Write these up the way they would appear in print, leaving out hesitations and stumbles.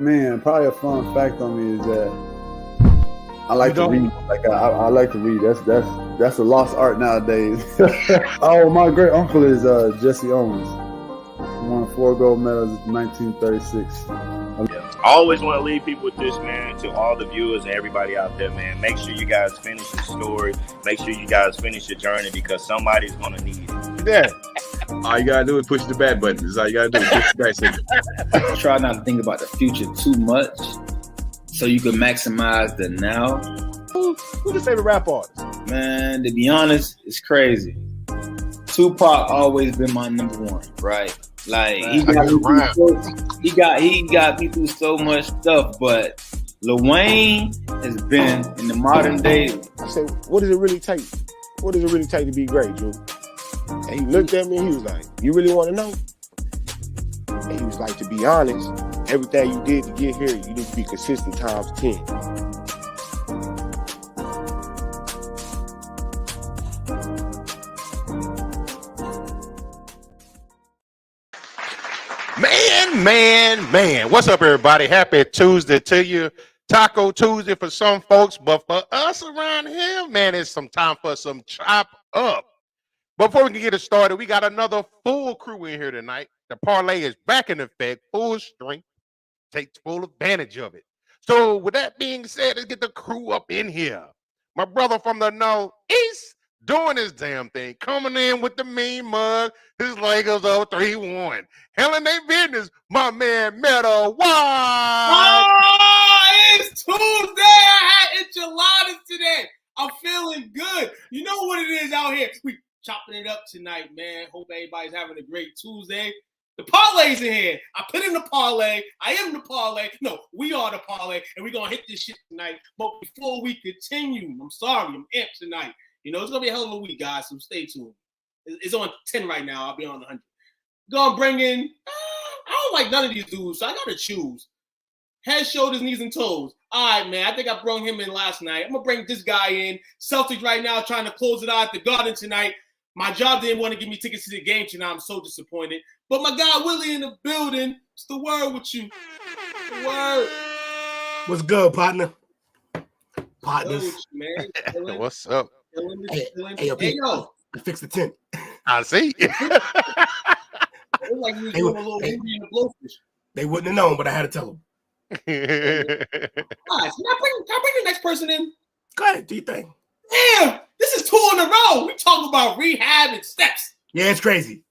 Man, probably a fun fact on me is that I like to read. Like I like to read. That's a lost art nowadays. Oh, my great uncle is Jesse Owens. He won 4 gold medals in 1936. I always want to leave people with this, man, to all the viewers and everybody out there, man. Make sure you guys finish your story. Make sure you guys finish your journey because somebody's going to need it. Yeah. All you got to do is push the bad button. That's all you got to do is push the back signal. Try not to think about the future too much so you can maximize the now. Who's your favorite rap artist? Man, to be honest, it's crazy. Tupac always been my number one, right? Like he got me through so much stuff, but Lil Wayne has been in the modern day. I said, what does it really take? What does it really take to be great, Drew? And he looked at me and he was like, you really want to know? And he was like, to be honest, everything you did to get here, you need to be consistent times 10. Man. What's up, everybody? Happy Tuesday to you. Taco Tuesday for some folks, but for us around here, man, it's some time for some chop up. Before we can get it started, we got another full crew in here tonight. The parlay is back in effect, full strength. Take full advantage of it. So with that being said, let's get the crew up in here. My brother from the Northeast doing his damn thing, coming in with the mean mug. His Lakers up 3-1. Handling their business, my man Meta Wide. Oh, it's Tuesday. I had enchiladas today. I'm feeling good. You know what it is out here. We chopping it up tonight, man. Hope everybody's having a great Tuesday. The parlay's in here. I put in the parlay. I am the parlay. No, we are the parlay, and we're going to hit this shit tonight. But before we continue, I'm sorry, I'm amped tonight. You know, it's going to be a hell of a week, guys, so stay tuned. It's on 10 right now. I'll be on 100. Going to bring in, I don't like none of these dudes, so I got to choose. Head, shoulders, knees, and toes. All right, man, I think I brought him in last night. I'm going to bring this guy in. Celtics right now trying to close it out at the Garden tonight. My job didn't want to give me tickets to the game tonight. I'm so disappointed. But my guy Willie in the building. What's the word with you? The word. What's good, partner? Partners. Good with you, man. What's up? Hey, yo, fix the tent. I see. Like you doing a little movie in the blowfish. They wouldn't have known, but I had to tell them. Guys, can I bring the next person in? Go ahead, do your thing. Damn, this is 2 in a row. We talk about rehab and steps. Yeah, it's crazy.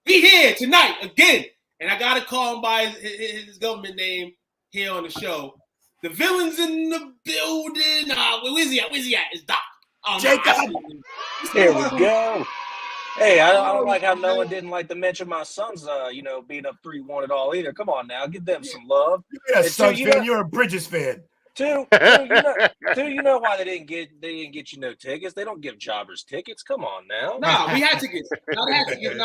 Be here tonight again. And I got to call him by his government name here on the show. The villain's in the building. Where's he at? It's Doc. Oh, Jacob. Here we go. Hey, I don't like how no one didn't like to mention my son's, being up 3-1 at all either. Come on now, give them some love. You're a Suns fan. You're a Bridges fan. Two, you know why they didn't get you no tickets? They don't give jobbers tickets. Come on now. Nah, we had tickets. They had tickets.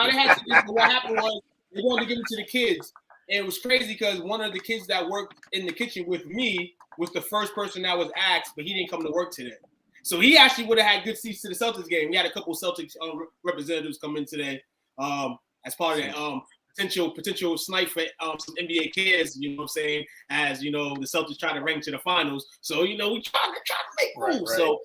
But what happened was they wanted to give them to the kids. And it was crazy because one of the kids that worked in the kitchen with me was the first person that was asked, but he didn't come to work today. So he actually would have had good seats to the Celtics game. We had a couple Celtics representatives come in today as part of that potential snipe for some NBA kids, you know what I'm saying, as, the Celtics try to rank to the finals. So, we try to make moves. Right. So,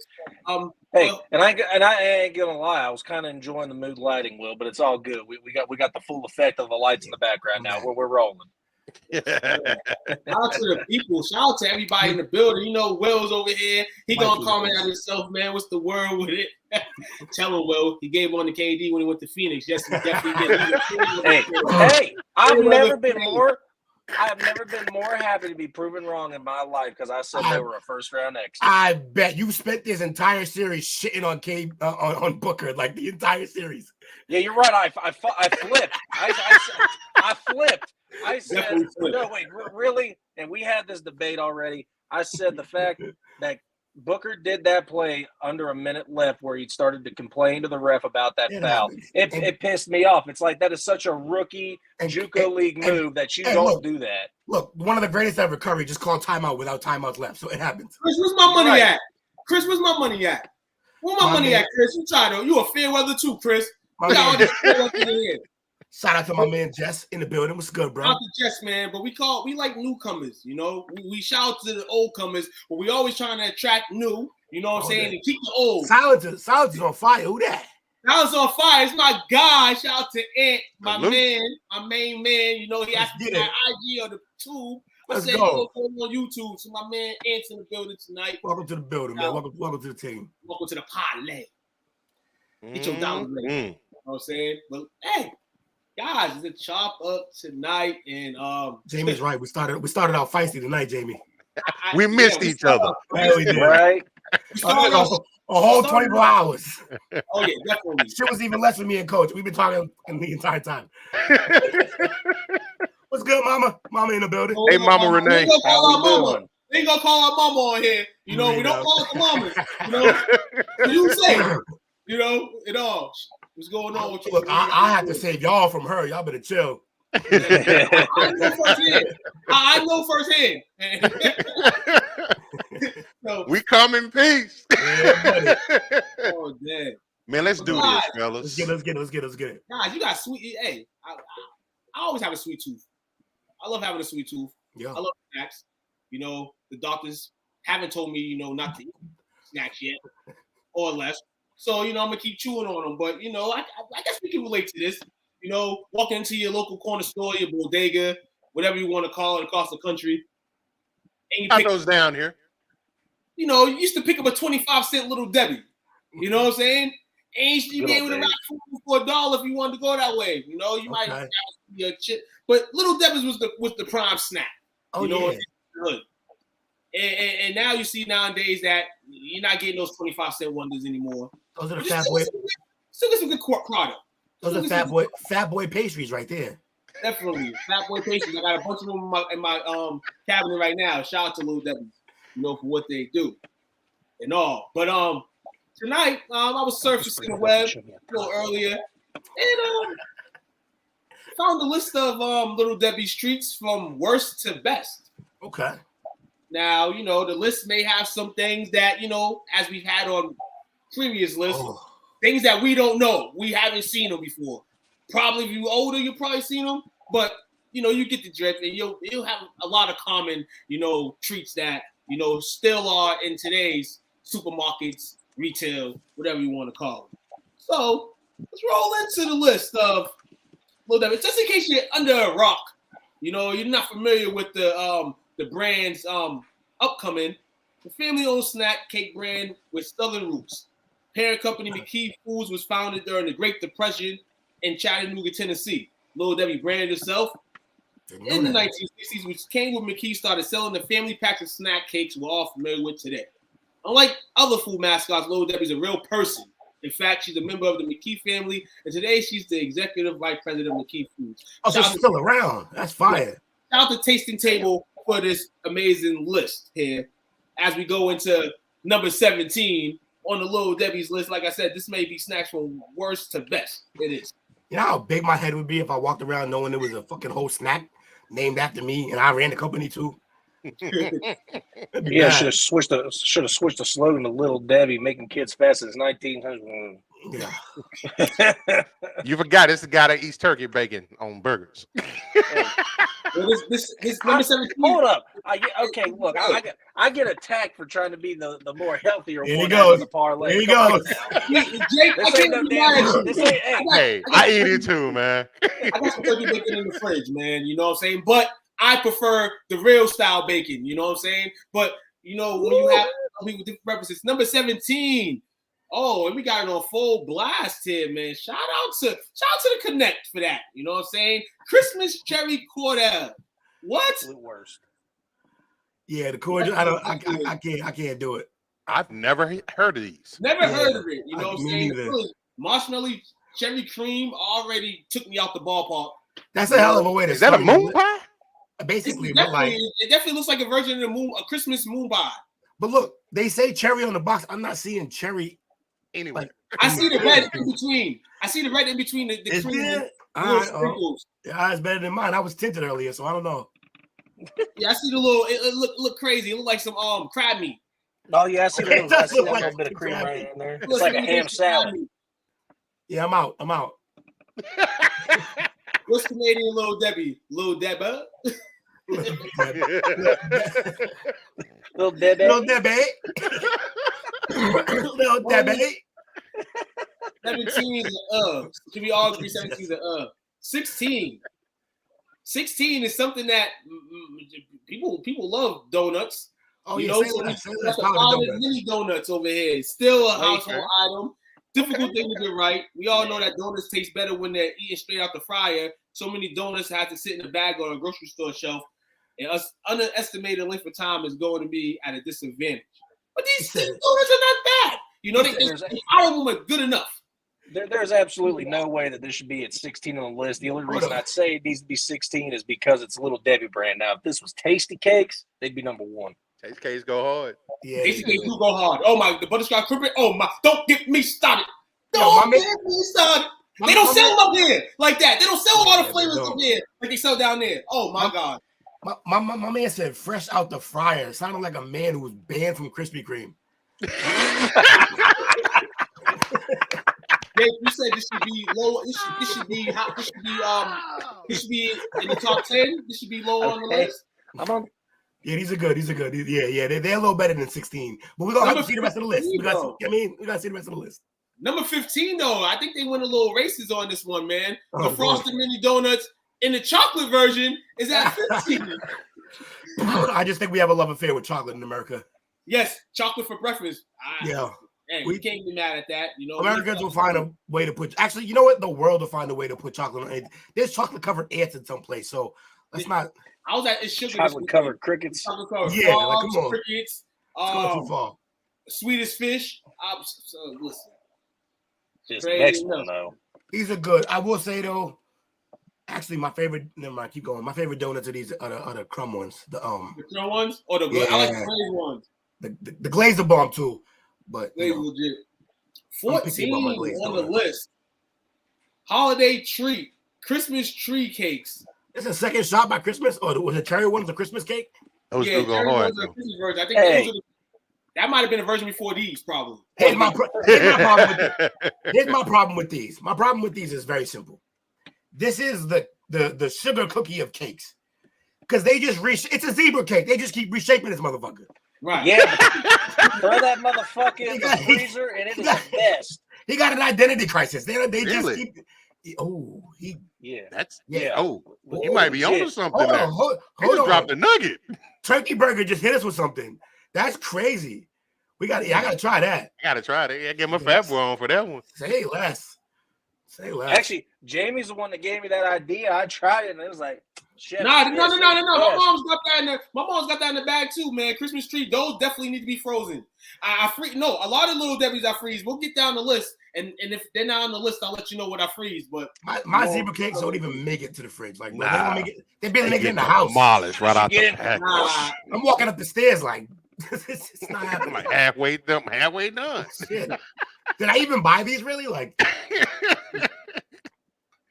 and I ain't gonna lie, I was kind of enjoying the mood lighting, Will, but it's all good. We got the full effect of the lights in the background now. We're rolling. Shout out to the people. Shout out to everybody in the building. Will's over here. He gonna comment on himself, man. What's the word with it? Tell him, Will. He gave on to KD when he went to Phoenix. Yes, he definitely did. Hey, I've never been more happy to be proven wrong in my life because I said they were a first round exit. I bet you spent this entire series shitting on Booker, like the entire series. Yeah, you're right. I flipped. I flipped. I said, no, wait, really? And we had this debate already. I said the fact that Booker did that play under a minute left where he started to complain to the ref about that foul. It pissed me off. It's like that is such a rookie JUCO league move that you don't do that. Look, one of the greatest ever, Curry, just called timeout without timeouts left, so it happens. Chris, where's my money at? Chris, where's my money at? Where my money at, Chris? You a fair weather too, Chris. Shout out to my man Jess in the building. What's good, bro? Shout out to Jess, man. But we like newcomers, you know. We shout out to the old comers, but we always trying to attract new, you know what I'm saying, and keep the old. Silence is on fire. Who that? Silence on fire. It's my guy. Shout out to Ant, my man, my main man. You know, he asked me my IG on the tube. I said, go on YouTube. So my man Ant's in the building tonight. Welcome to the building, man. Welcome to the team. Welcome to the parlay. Get your dollars ready. You know what I'm saying? But hey, guys, it's a chop up tonight. And Jamie's right. We started out feisty tonight, Jamie. We missed each other. We did. Right? A whole 24 hours. Oh, yeah, definitely. Shit was even less with me and Coach. We've been talking the entire time. What's good, Mama? Mama in the building. Hey, Mama Renee. We ain't gonna call our mama on here. You know, we don't call it the mama. You know, you say, you know, it all. What's going on with you? Look, I have to save y'all from her. Y'all better chill. I know firsthand. So, we come in peace. Oh, damn. Man, let's do this, fellas. Let's get it. Guys, you got sweet. Hey, I always have a sweet tooth. I love having a sweet tooth. Yeah. I love snacks. You know, the doctors haven't told me, you know, not to eat snacks yet or less. So, you know, I'm going to keep chewing on them. But, you know, I guess we can relate to this. You know, walking into your local corner store, your bodega, whatever you want to call it across the country. And you pick those down here. You know, you used to pick up a 25-cent Little Debbie. You know what I'm saying? And you used to be able to buy food for $1 if you wanted to go that way. You know, you might have your chip. But Little Debbie's was the prime snack. You know, good. And now you see nowadays that you're not getting those 25-cent wonders anymore. Those are the fat boy. Still get some good product. Those are fat boy pastries right there. Definitely, fat boy pastries. I got a bunch of them in my cabinet right now. Shout out to Little Debbie, you know, for what they do and all. But tonight I was surfacing the web a little earlier and found a list of Little Debbie's treats from worst to best. Okay. Now, you know, the list may have some things that, you know, as we've had on previous lists, things that we don't know. We haven't seen them before. Probably if you're older, you've probably seen them. But, you know, you get the drift and you'll have a lot of common, you know, treats that, you know, still are in today's supermarkets, retail, whatever you want to call it. So let's roll into the list of Little Debbie. Just in case you're under a rock, you know, you're not familiar with the brand's upcoming, the family-owned snack cake brand with Southern roots. Parent company McKee Foods was founded during the Great Depression in Chattanooga, Tennessee. Little Debbie branded itself in the 1960s, which came when McKee started selling the family packs of snack cakes we're all familiar with today. Unlike other food mascots, Little Debbie's a real person. In fact, she's a member of the McKee family, and today she's the executive vice president of McKee Foods. Oh, so she's still around. That's fire. Shout out to Tasting Table for this amazing list here. As we go into number 17 on the Little Debbie's list, like I said, this may be snacks from worst to best. It is. You know how big my head would be if I walked around knowing there was a fucking whole snack named after me and I ran the company too? Yeah, should have switched the slogan to Little Debbie, making kids fast since 1900. Yeah. You forgot it's the guy that eats turkey bacon on burgers. Well, this number 17. Hold up. Look, I get attacked for trying to be the more healthier Here one he goes. in the parlay. Here he goes. Jake, I eat it too, man. I got some turkey bacon in the fridge, man. You know what I'm saying? But I prefer the real style bacon. You know what I'm saying? But you know when you have people with different preferences. Number 17. Oh, and we got it on full blast here, man. Shout out to the Connect for that. You know what I'm saying? Christmas cherry cordell. What? Absolute worst. Yeah, the cordial. I can't do it. I've never heard of these. Never heard of it. You know what I'm saying? Neither. Marshmallow cherry cream already took me out the ballpark. That's a hell of a way to. Is that a moon pie? Basically, it definitely looks like a version of a Christmas moon pie. But look, they say cherry on the box. I'm not seeing cherry anyway. Like, I see the red in between. I see the red in between the cream. Sprinkles. Yeah, it's better than mine. I was tinted earlier, so I don't know. Yeah, I see the little. It look crazy. It look like some crab meat. Oh yeah, I see that little bit of cream right in there. It's like a ham salad. Yeah, I'm out. What's Canadian Little Debbie? Little Debbie? Little Debbie. Little Debbie. Little Debbie. 17 is Can we all agree 17 is 16. 16 is something that people love donuts. Oh, you yeah, know, say so less, say we less. got the Powdered powdered donuts. mini donuts over here. Still a household Okay. item. Difficult thing to get right. We all know that donuts taste better when they're eaten straight out the fryer. So many donuts have to sit in a bag on a grocery store shelf. And us underestimated length of time is going to be at a disadvantage. But these donuts are not bad. You know, all of them are good enough. There's absolutely no way that this should be at 16 on the list. The only reason I'd say it needs to be 16 is because it's a Little Debbie brand. Now, if this was Tasty Cakes, they'd be number 1. Tasty Cakes go hard. Yeah, Tasty Cakes do go hard. Oh my, the butterscotch crimpet. Oh my, don't get me started. Yo, Don't my get me started. They don't sell them up here like that. They don't sell a lot of flavors up here like they sell down there. Oh my God. My man said fresh out the fryer. It sounded like a man who was banned from Krispy Kreme. Dave, you said this should be low. This should be in the top 10. This should be low on the list. Yeah, these are good. Yeah, they're a little better than 16. But we're gonna have to see the rest of the list. We gotta see the rest of the list. Number 15, though, I think they went a little racist on this one, man. The Frosted Mini Donuts in the chocolate version is at 15. I just think we have a love affair with chocolate in America. Yes, chocolate for breakfast. Yeah. Hey, we can't be mad at that. You know, Americans will find a way to put. Actually, you know what? The world will find a way to put chocolate on it. There's chocolate covered ants in some place, so let's not. I was at it's sugar. Chocolate covered crickets. Chocolate covered frogs, like, come on. Crickets. It's going too far. Sweetest fish. So listen. This next one though. These are good. I will say though. Actually, my favorite. Never mind. Keep going. My favorite donuts are these are the crumb ones. The crumb ones or the I like the glazed ones. The glazed are bomb too, but legit. 14 on the list. Holiday treat, Christmas tree cakes. It's a second shot by Christmas, or was the cherry ones a Christmas cake? Those do go hard. Christmas version. I think those are that might have been a version before these, probably. Here's my problem with these. My problem with these is very simple. This is the sugar cookie of cakes. Because they just it's a zebra cake. They just keep reshaping this motherfucker. Right. Yeah. Throw that motherfucker in the freezer and it is the best. He got an identity crisis. They just keep. Oh, he might be onto something. Hold on. Dropped a nugget. Turkey Burger just hit us with something. That's crazy. I gotta try that. I gotta try that. I get my fat boy on for that one. Say less. Actually, Jamie's the one that gave me that idea. I tried it and it was like, shit. No. My mom's got that in the bag too, man. Christmas tree, those definitely need to be frozen. A lot of Little Debbie's I freeze. We'll get down the list, and if they're not on the list, I'll let you know what I freeze. But my zebra cakes don't even make it to the fridge. Like, they don't make it. They barely make it in the house. Demolished right out the pack. I'm walking up the stairs like it's not happening. Like halfway done. Shit. Did I even buy these? Really? Like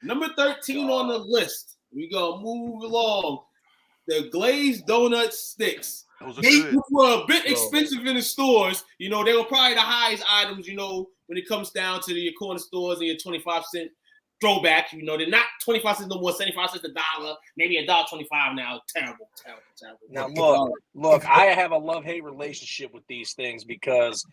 number 13 on the list. We gonna move along. The glazed donut sticks. They were a bit expensive in the stores. You know, they were probably the highest items, you know, when it comes down to your corner stores and your 25-cent throwback. You know, they're not 25 cents no more, 75 cents $1, maybe $1.25 now. Terrible. Now look, I have a love-hate relationship with these things because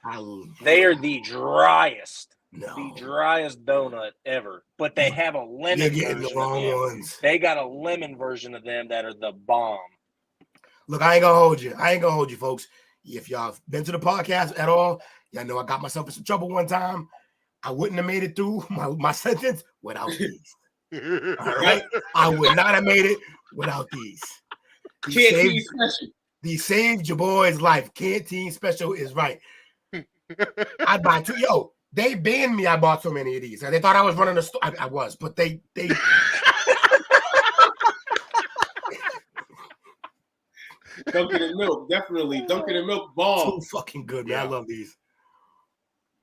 they are the driest donut ever. But they have a lemon version the wrong of them. ones. They got a lemon version of them that are the bomb. Look, I ain't gonna hold you, folks. If y'all been to the podcast at all, y'all know I got myself in some trouble one time. I wouldn't have made it through my sentence without these. All right? I would not have made it without these. These saved your boy's life. Canteen special is right. I'd buy two. Yo, they banned me. I bought so many of these. They thought I was running a store. I was, but they Dunkin' and Milk, definitely. Dunkin' and Milk bomb. Too fucking good, man. I love these.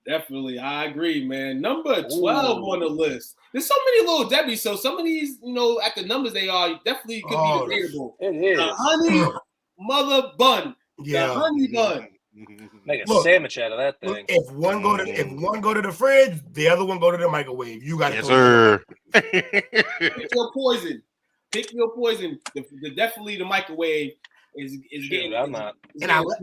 Definitely, I agree, man. Number 12 on the list. There's so many Little Debbie's, so some of these, you know, at the numbers they are, definitely could be debatable. It is. The honey mother bun. Yeah. The honey bun. Make a sandwich out of that thing. If one go to the fridge, the other one go to the microwave. You got yes, sir. Pick your poison. Pick your poison. Definitely the microwave is getting. I'm not. And I let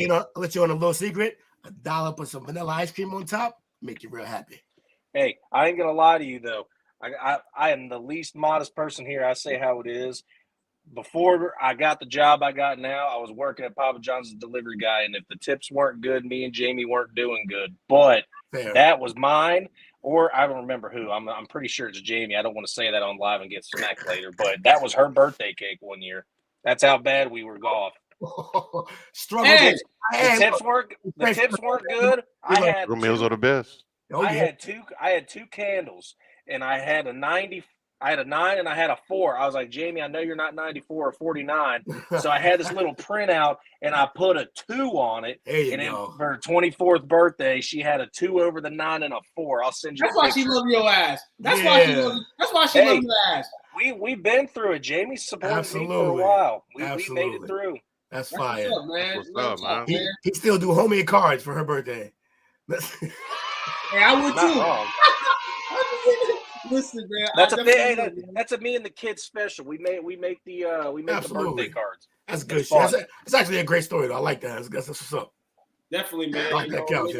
you know, let you on a little secret. A dollop of some vanilla ice cream on top, make you real happy. Hey, I ain't gonna lie to you though. I am the least modest person here. I say how it is. Before I got the job I got now, I was working at Papa John's as a delivery guy, and if the tips weren't good, me and Jamie weren't doing good. But that was mine, or I don't remember who. I'm pretty sure it's Jamie. I don't want to say that on live and get smacked later, but that was her birthday cake one year. That's how bad we were off. Struggle. The tips weren't good. I had meals are the best. I had two candles, and I had a 90. I had a 9 and I had a 4. I was like, Jamie, I know you're not 94 or 49. So I had this little printout and I put a 2 on it. And then for her 24th birthday, she had a 2 over the 9 and a 4. I'll send you. That's why she loved your ass. That's why she loved your ass. We've been through it. Jamie's supported me for a while. We made it through. That's fire. What's up, man? What's up, man? He still do homemade cards for her birthday. Hey, I would too. Wrong. Listen, man. That's a me and the kids special. We make the birthday cards. That's good shit. That's actually a great story though. I like that. That's what's up. Definitely, man. Like that couch,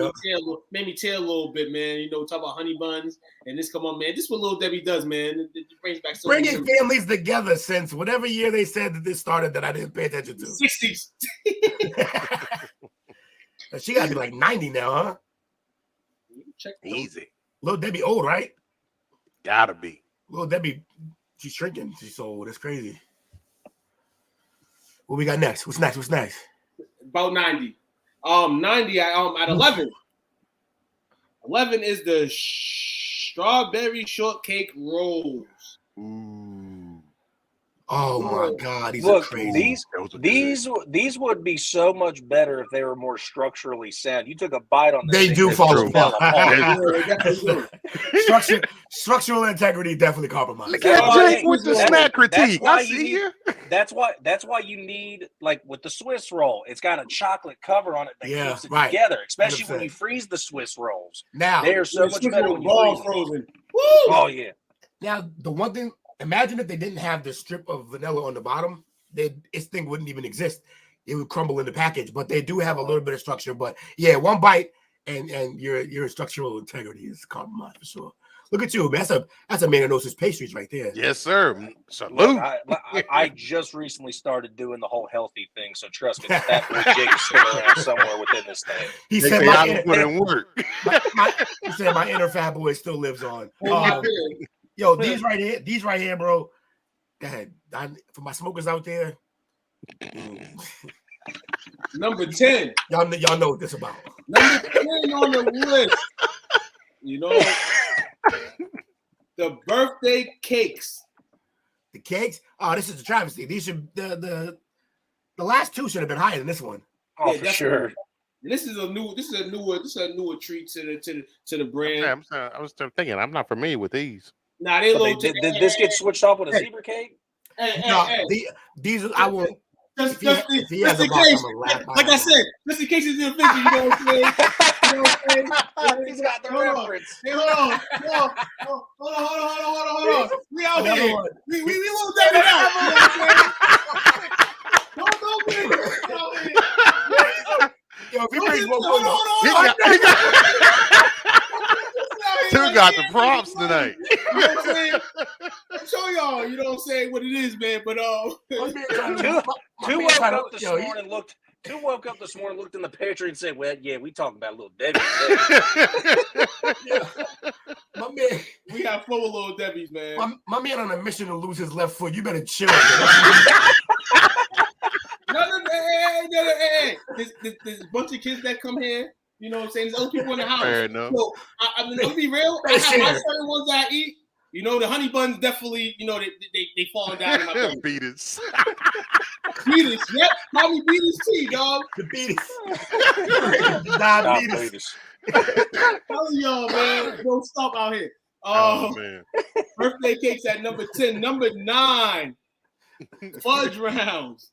made me tear a little bit, man. You know, talk about honey buns and this. Come on, man. This is what Little Debbie does, man. It brings back so bringing families together since whatever year they said that this started that I didn't pay attention to. 60s. She got to be like 90 now, huh? Check easy. Little Debbie old, right? Gotta be. Little Debbie, she's shrinking. She's so old. That's crazy. What we got next? What's next? About 90. 90. At 11. 11 is the strawberry shortcake rolls. Oh my God, these Look, are crazy. These would be so much better if they were more structurally sound. You took a bite on this. They do fall apart. Structural integrity definitely compromised. Look at Jake with the snack critique. I see you. That's why you need, like with the Swiss roll, it's got a chocolate cover on it that keeps it together, especially 100%. When you freeze the Swiss rolls. Now they are so much better when you freeze frozen. Woo! Oh yeah. Now the one thing. Imagine if they didn't have the strip of vanilla on the bottom, this thing wouldn't even exist. It would crumble in the package, but they do have a little bit of structure. But yeah, one bite and your structural integrity is compromised for sure. Look at you, man. That's a man who knows his pastries right there. Yes, sir. Salute. I just recently started doing the whole healthy thing, so trust me, that Jake is still around somewhere within this thing. He said my inner fat boy still lives on. Yo, these right here, bro. Go ahead. For my smokers out there. Number 10. Y'all know what this about. Number 10 on the list. You know, the birthday cakes. The cakes? Oh, this is a travesty. These should the last two should have been higher than this one. Oh, yeah, for sure. This is a newer treat to the brand. I was thinking, I'm not familiar with these. Nah, they little. Did this get switched off with a zebra cake? These I won't. Just in case, like I said, just in case it's in the you know what I'm saying? You know what I'm saying? He's got the reference. Hey, hold on. We out here. We little Debbie out. Don't get it. Yo, if he brings one, hold Two got the props tonight. You know what I'm saying? I'm showing y'all, you know what I'm saying, what it is, man. But Two woke up this morning, looked in the pantry and said, "Well, yeah, we talking about Little Debbie." My man, we have four Little Debbies, man. My man on a mission to lose his left foot. You better chill. Hey. There's a bunch of kids that come here. You know what I'm saying? There's other people in the house. Fair enough. So, I mean, to be real, I have my certain ones that I eat. You know, the honey buns definitely, you know, they falling down in my belly. Beaters. Beaters, yep. Call me Beaters T, dog. The Beaters. Diabetes. Telling y'all, man, don't stop out here. Man. Birthday cakes at number 10. Number 9. Fudge rounds.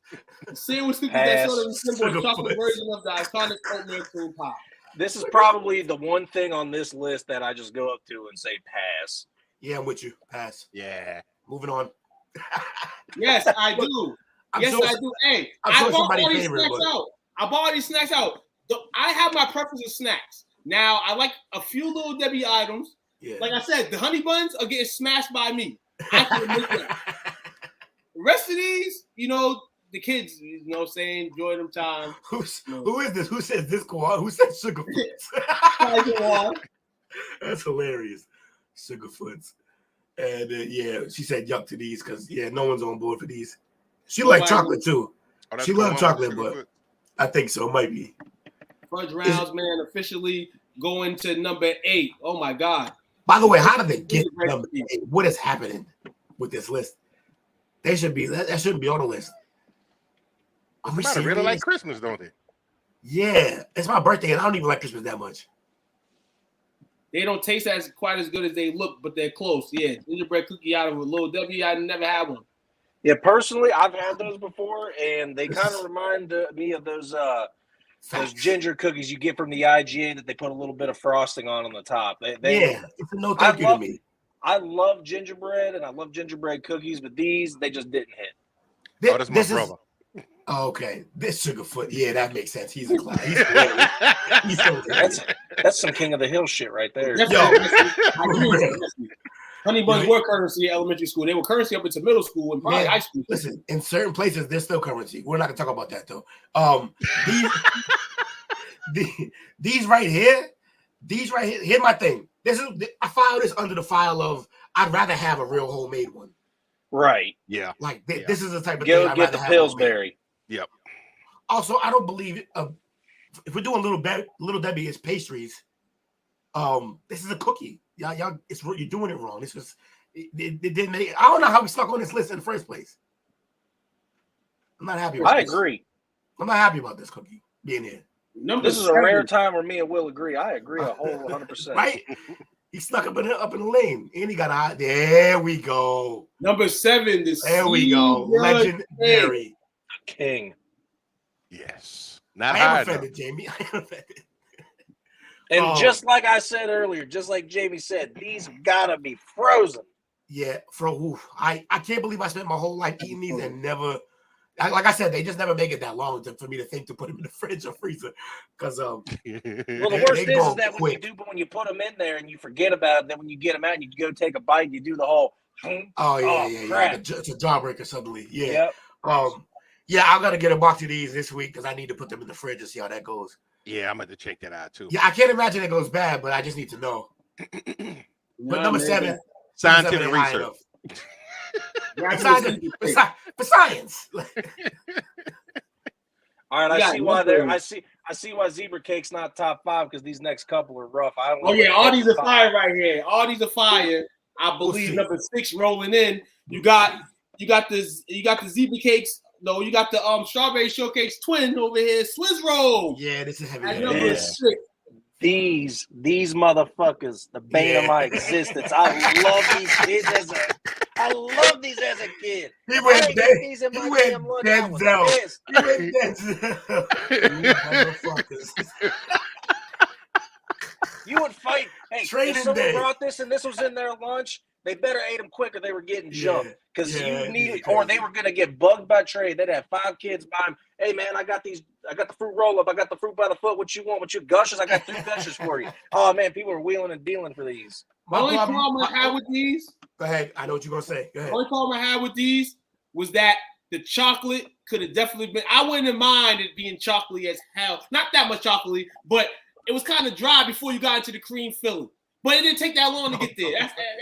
Sandwich cookies that sort of resemble a chocolate version of the iconic oatmeal cream pie. This is probably the one thing on this list that I just go up to and say pass. Yeah, I'm with you. Pass. Yeah. Moving on. Yes, I do. I'm Yes, sure, I do. Hey, I'm I sure bought somebody's all these favorite, snacks but out. I bought all these snacks out. I have my preference of snacks. Now, I like a few Little Debbie items. yeah. Like I said, the honey buns are getting smashed by me. I can admit that. The rest of these, the kids, what I'm saying, enjoy them time. Who is this? Who says this, Kwan? Who says Sugarfoots? That's hilarious. Sugarfoots. And yeah, she said yuck to these because, no one's on board for these. She liked chocolate too. Oh, she loved chocolate, but I think so. It might be. Fudge Rounds, man, officially going to number 8. Oh, my God. By the way, how did they get number 8? What is happening with this list? They should be. That shouldn't be on the list. Somebody really like Christmas, don't they? Yeah. It's my birthday, and I don't even like Christmas that much. They don't taste quite as good as they look, but they're close. Yeah, gingerbread cookie out of a Little Debbie. I never had one. Yeah, personally, I've had those before, and they kind of remind me of those ginger cookies you get from the IGA that they put a little bit of frosting on the top. It's a no thank you to me. I love gingerbread, and I love gingerbread cookies, but they just didn't hit. That's my brother. Okay, this Sugarfoot. Yeah, that makes sense. He's a class. He's so that's some King of the Hill shit right there. Honey buns were currency at elementary school. They were currency up into middle school and probably high school. Listen, in certain places, they're still currency. We're not gonna talk about that though. These right here. Here's my thing. I file this under the file of I'd rather have a real homemade one. Right. Yeah. Like this is the type of thing. I'd get the Pillsbury. Yep. Also, I don't believe it. If we're doing Little Debbie is pastries, this is a cookie. Y'all, you're doing it wrong. This was it didn't make. I don't know how we stuck on this list in the first place. I'm not happy. I agree. I'm not happy about this cookie being here. This is a rare time where me and Will agree. I agree a whole 100%. Right? He stuck up in the lane, and he got out. There we go. Number 7. There we go. Legendary king. Yes. I am offended, Jamie. I am offended. And just like I said earlier, just like Jamie said, these gotta be frozen. Yeah, I can't believe I spent my whole life eating these and never. Like I said, they just never make it that long for me to think to put them in the fridge or freezer. Because well, the worst is that when you put them in there and you forget about it, then when you get them out and you go take a bite, you do the whole. Yeah. It's a jawbreaker suddenly. Yeah. Yep. Yeah, I gotta get a box of these this week because I need to put them in the fridge and see how that goes. Yeah, I'm going to check that out too. Yeah, I can't imagine it goes bad, but I just need to know. But number 7, scientific research. For science. All right, I see why Zebra Cake's not top 5 because these next couple are rough. All these are fire right here. All these are fire. I believe number 6 rolling in. You got the Zebra Cakes. No, you got the Strawberry Shortcake twin over here, Swizz Roll. Yeah, this is heavy. At number 6. These motherfuckers, the bane of my existence. I love these kids as a kid. He went Denzel. You would fight. Hey, if someone brought this and this was in their lunch, they better ate them quick or they were getting jumped because you needed, or they were gonna get bugged by trade. They'd have 5 kids buy them. Hey man, I got the fruit roll up. I got the fruit by the foot. What you want? What you gushers? I got 3 gushers for you. Oh man, people are wheeling and dealing for these. The only problem I had with these. Go ahead. I know what you're gonna say. Go ahead. The only problem I had with these was that the chocolate could have definitely been. I wouldn't have minded it being chocolatey as hell. Not that much chocolatey, but it was kind of dry before you got into the cream filling. But it didn't take that long to get there.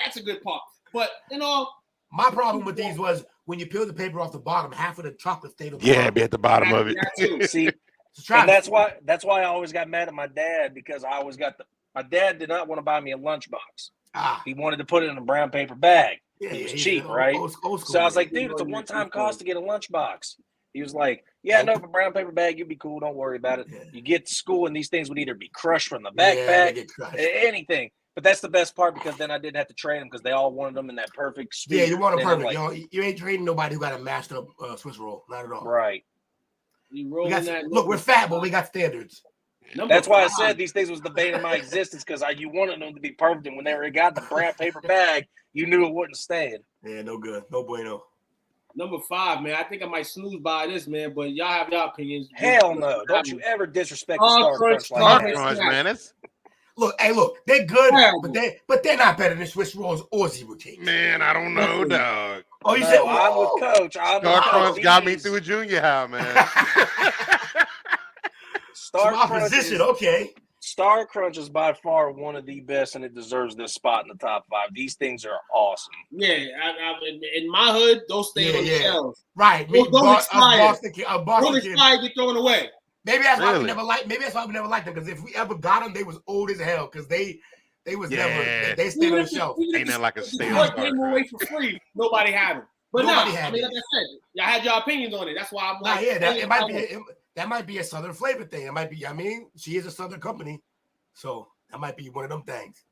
That's a good part. But my problem with these was when you peel the paper off the bottom, half of the chocolate stayed on the bottom. Be at the bottom of it. See, and that's why I always got mad at my dad because I always got my dad did not want to buy me a lunchbox. He wanted to put it in a brown paper bag. It was cheap, right? Old school, so I was like, dude, it's a one-time cost to get a lunchbox. He was like, yeah, no, for brown paper bag, you'd be cool. Don't worry about it. You get to school and these things would either be crushed from the backpack, anything. But that's the best part because then I didn't have to train them because they all wanted them in that perfect speed. Yeah, you want them perfect. You ain't trading nobody who got a mashed up Swiss roll. Not at all. Right. Look, we're fat, but we got standards. That's why I said these things was the bane of my existence, because you wanted them to be perfect, and when they got the brown paper bag, you knew it wouldn't stand. Yeah, no good. No bueno. Number 5, man. I think I might snooze by this, man, but y'all have your opinions. Hell no. Don't you ever disrespect the Star Crunch like Star that. Crunch, man. It's Look, they're good, Terrible. but they're not better than Swiss rolls or zero cakes. man, I don't know, dog. Oh, you No, said I'm with Coach. Star Crunch got me through junior high, man. Star opposition, okay. Star Crunch is by far one of the best, and it deserves this spot in the top 5. These things are awesome. Yeah, in my hood, those stay on the shelves. Right. Don't expire. Boston Don't expire, get thrown away. Maybe that's why we never liked. Maybe that's why we never liked them, because if we ever got them, they was old as hell, because they was never they stayed on the shelf. Ain't that like a stale Star came away for free. Nobody had them. But Nobody now, had I mean, it. like I said, y'all had your opinions on it. That's why I'm like, that might be a Southern flavor thing. It might be. I mean, she is a Southern company, so that might be one of them things.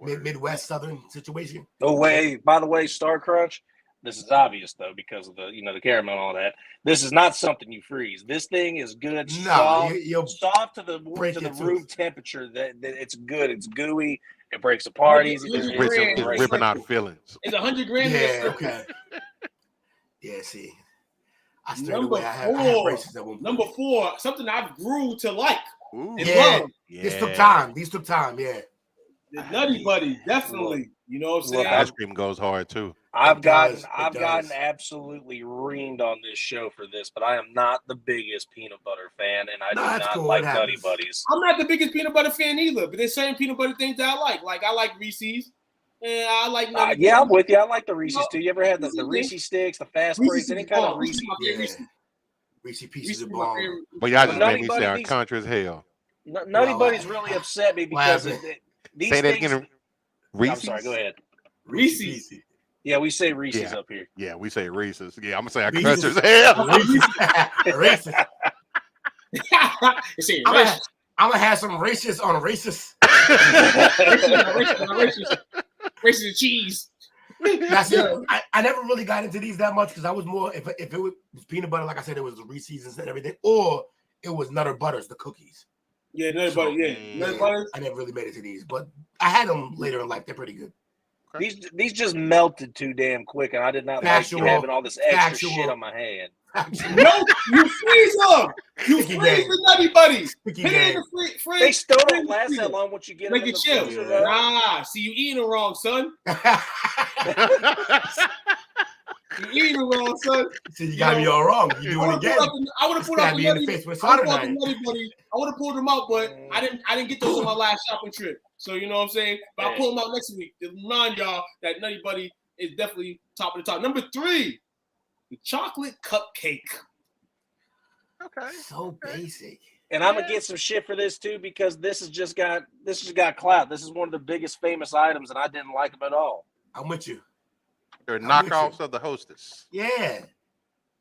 Midwest Southern situation. Oh wait, by the way, Star Crunch. This is obvious though, because of the the caramel and all that. This is not something you freeze. This thing is good, soft to the room temperature. That it's good. It's gooey. It breaks apart easy. It's ripping out feelings. It's 100 grams. Yeah. Okay. Yeah. See, I straight away. I have braces at one point. Number 4, something I've grew to like. Ooh. Yeah. These took time. Yeah. The Nutty Buddies, definitely. You know what I'm saying? Ice cream goes hard too. I've gotten absolutely reamed on this show for this, but I am not the biggest peanut butter fan, and I do not like Nutty Buddies. I'm not the biggest peanut butter fan either, but there's certain peanut butter things that I like. Like I like Reese's, and I like Nutty I'm with you. I like the Reese's too. You ever had the Reese's sticks, the fast breaks, any kind of Reese's? Reese's Pieces of bomb. But y'all just made me sound country as hell. Nutty Buddies really upset me because these say that things, again. Reese's? I'm sorry. Go ahead. Reese's. Yeah, we say Reese's up here. Yeah, we say Reese's. Yeah, I'm gonna say country as hell. Reese's. I'm gonna have some racist on racist. Racist and cheese. That's it. I never really got into these that much because I was more if it was peanut butter, like I said, it was the Reese's and everything, or it was Nutter Butters, the cookies. Yeah, Nutter Butter. Yeah, Nutter Butters. I never really made it to these, but I had them later in life. They're pretty good. These just melted too damn quick, and I did not like having all this extra shit on my hand. No, you freeze them. You freeze the Nutty Buddies. Put it in the fridge. They still don't last that long once you get them in the chill. freezer. Nah, see, you eating it wrong, son. You eating it wrong, son. See, you got me all wrong. You do it again. I would have pulled up the Nutty Buddies. I would have pulled them out, but I didn't get those on my last shopping trip. So you know what I'm saying? But I'll pull them out next week to remind y'all that Nutty Buddy is definitely top of the top. Number 3, the chocolate cupcake. Okay. So basic. And I'm gonna get some shit for this too, because this has just got clout. This is one of the biggest famous items, and I didn't like them at all. I'm with you. They're knockoffs of the Hostess. Yeah.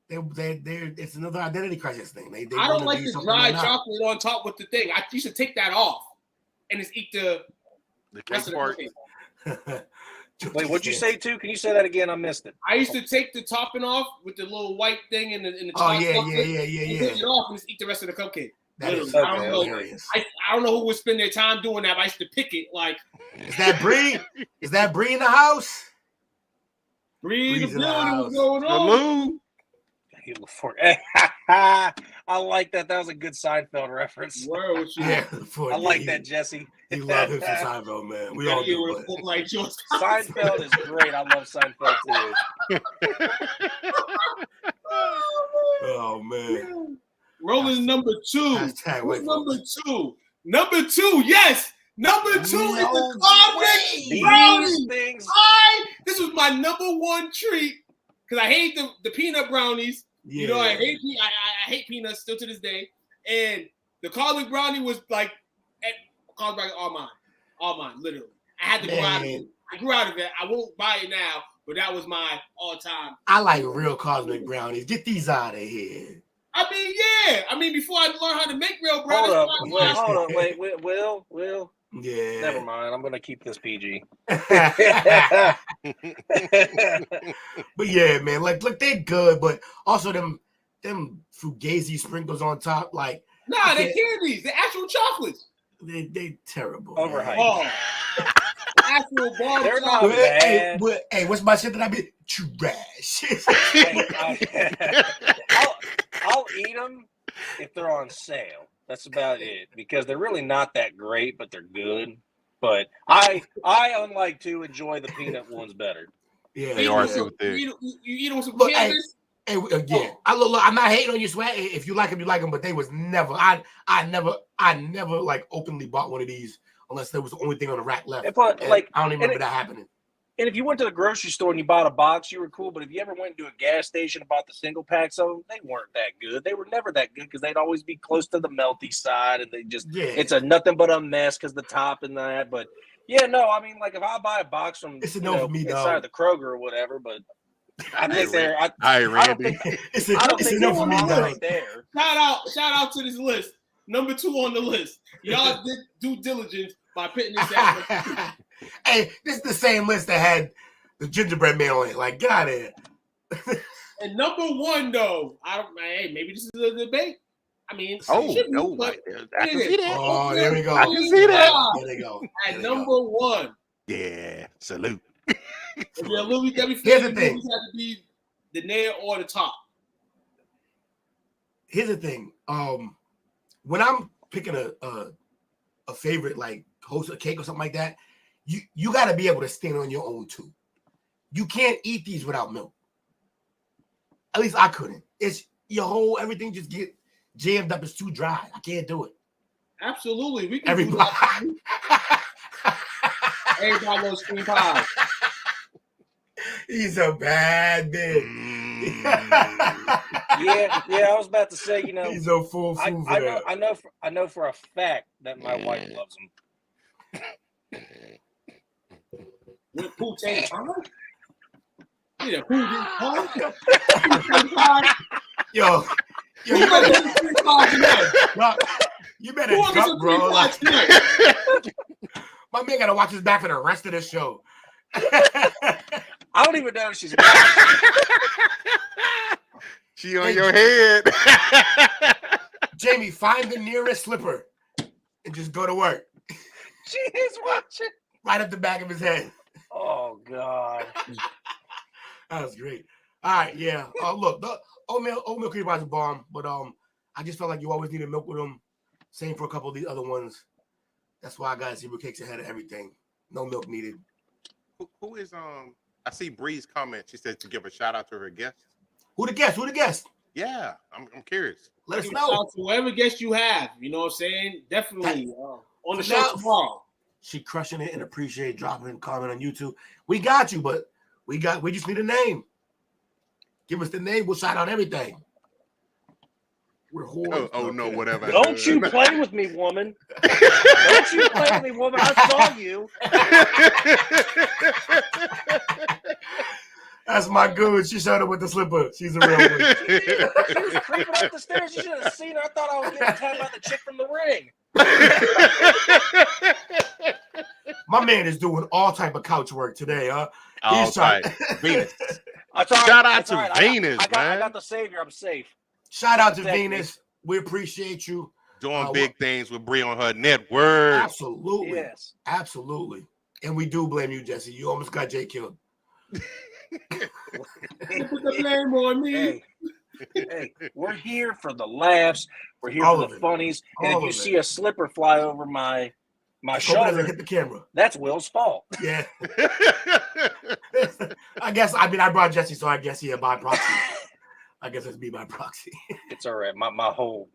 They're it's another identity crisis thing. They I don't like the dry chocolate on top with the thing. I used to take that off and just eat the cake part. Wait, what'd you say too? Can you say that again? I missed it. I used to take the topping off with the little white thing in the chocolate. Yeah. Take it off and just eat the rest of the cupcake. I don't know who would spend their time doing that, but I used to pick it like. Is that Bree? Is that Bree in the house? Bree in the building. What's going on? I like that. That was a good Seinfeld reference. I like that, Jesse. You love him for Seinfeld, man. We all do. Like Seinfeld is great. I love Seinfeld too. Oh man. Rolling number 2. What's number 2? Number 2, yes. Number 2 is the Cosmic Brownies. This was my number 1 treat because I hate the peanut brownies. Yeah. You know, I hate peanuts still to this day. And the Cosmic Brownie was like, Cosmic all mine, literally. I had to go out of it. I grew out of it. I won't buy it now, but that was my all-time. I like real Cosmic Brownies. Get these out of here. I mean, yeah. I mean, before I learned how to make real brownies. Hold up. Wait. Will. Yeah. Never mind. I'm gonna keep this PG. But yeah, man. Like, look, they're good, but also them fugazi sprinkles on top. Like, Nah, they're candies. They're actual chocolates. They terrible. Overhyped. Oh. Actual bar. They're not chocolate. bad. Hey, what's my shit that I be trash? I'll eat them if they're on sale. That's about it, because they're really not that great, but they're good. But I unlike to enjoy the peanut ones better. Yeah, They are so thick. You eat on some Look, candies? Hey, yeah. I'm not hating on you, Swag. If you like them, you like them. But they was never. I never like openly bought one of these unless there was the only thing on the rack left. But, like, I don't even remember that happening. And if you went to the grocery store and you bought a box, you were cool. But if you ever went to a gas station and bought the single packs of them, they weren't that good. They were never that good because they'd always be close to the melty side, and it's a nothing but a mess because the top and that. But yeah, no, I mean, like if I buy a box from it's a no for me, inside the Kroger or whatever, but I think they're. I don't think it's a no for me, dog. There. Shout out to this list. Number 2 on the list. Y'all did due diligence by putting this out. Hey, this is the same list that had the gingerbread man on it. Like, get out of here. And number 1, though, hey, maybe this is a debate. I mean, no, but I can see that. Oh, there we go. I can see that. There they go. At number 1. Yeah, salute. If you're a Louis W. Here's fan, the thing. you have to be the nail or the top. Here's the thing. When I'm picking a favorite, like host a cake or something like that, you got to be able to stand on your own too. You can't eat these without milk. At least I couldn't. It's everything just get jammed up. It's too dry. I can't do it. Absolutely, we can. Everybody knows cream pie. He's a bad bitch. yeah, I was about to say, he's a fool. I know for a fact that my wife loves them. With poutine pie? Yeah, poutine pie. Yo, you better drop, bro. My man gotta watch his back for the rest of the show. I don't even know if she's. She on your head. Jamie, find the nearest slipper and just go to work. She is watching. Right up the back of his head. Oh God. That was great. All right, yeah. Look, the oatmeal cream pie is a bomb, but I just felt like you always needed milk with them. Same for a couple of these other ones. That's why I got zebra cakes ahead of everything. No milk needed. Who is I see Bree's comment. She said to give a shout out to her guest. Who the guest? Yeah, I'm curious. Let us know. Whoever guest you have, you know what I'm saying? Definitely on the show tomorrow. She crushing it and appreciate dropping a comment on YouTube. We got you, but we just need a name. Give us the name. We'll shout out everything. We're whores. Oh no, whatever. Don't you play with me, woman. Don't you play with me, woman. I saw you. That's my good. She showed up with the slipper. She's a real one. She was creeping up the stairs. You should have seen her. I thought I was getting tapped by the chick from The Ring. My man is doing all type of couch work today, huh? He's trying. Venus. Shout out to Venus, man. I got the savior. I'm safe. Shout out to Venus. We appreciate you. Doing big things with Bree on her network. Absolutely. Yes. Absolutely. And we do blame you, Jesse. You almost got Jay killed. Put the blame on me. Hey, we're here for the laughs. We're here for the funnies. And if you see a slipper fly over my shoulder, hit the camera. That's Will's fault. Yeah. I brought Jesse, so I guess he by proxy. I guess it's me by proxy. It's all right. My whole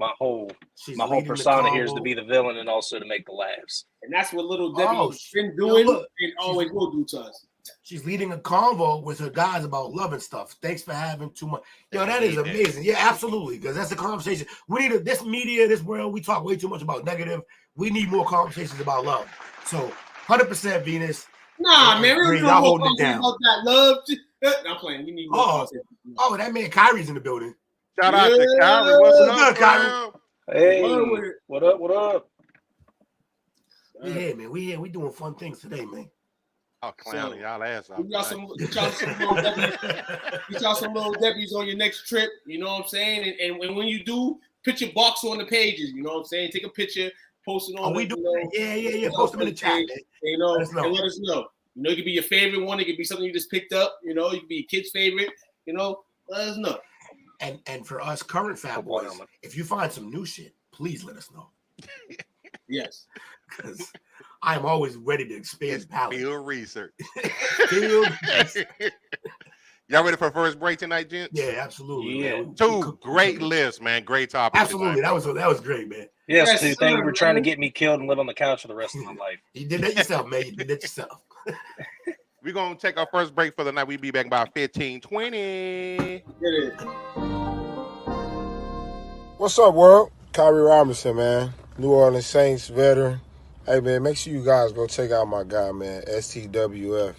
persona here is to be the villain and also to make the laughs. And that's what little Debbie's been doing and always will do to us. She's leading a convo with her guys about love and stuff. Thanks for having too much. Yo, that is amazing. Yeah, absolutely. Because that's a conversation. We need this media, this world, we talk way too much about negative. We need more conversations about love. So 100% Venus. Nah, man, we're y'all holding it down. About that love. I'm playing. We need more that man Kyrie's in the building. Shout out to Kyrie. What's up, Kyrie? Hey, what up? Yeah, man. We here. We doing fun things today, man. Oh, clowning y'all ass off. Get y'all some little Debbies on your next trip. You know what I'm saying? And when you do, put your box on the pages. You know what I'm saying? Take a picture, post it on. We do. Yeah. Post them in the chat, man. You know, and let us know. You know, it could be your favorite one. It could be something you just picked up. You know, it could be your kid's favorite. You know, let us know. And for us current Fat Boys, if you find some new shit, please let us know. Yes. Because I am always ready to expand palette. Field research. Field Y'all ready for first break tonight, gents? Yeah, absolutely. Yeah. Man. Two great lists, man. Great topic. Absolutely. That was great, man. Yes, dude. Thank you for trying to get me killed and live on the couch for the rest of my life. You did that yourself, man. You did that yourself. We're going to take our first break for the night. We'll be back by 15:20. What's up, world? Kyrie Robinson, man. New Orleans Saints veteran. Hey, man, make sure you guys go check out my guy, man, STWF,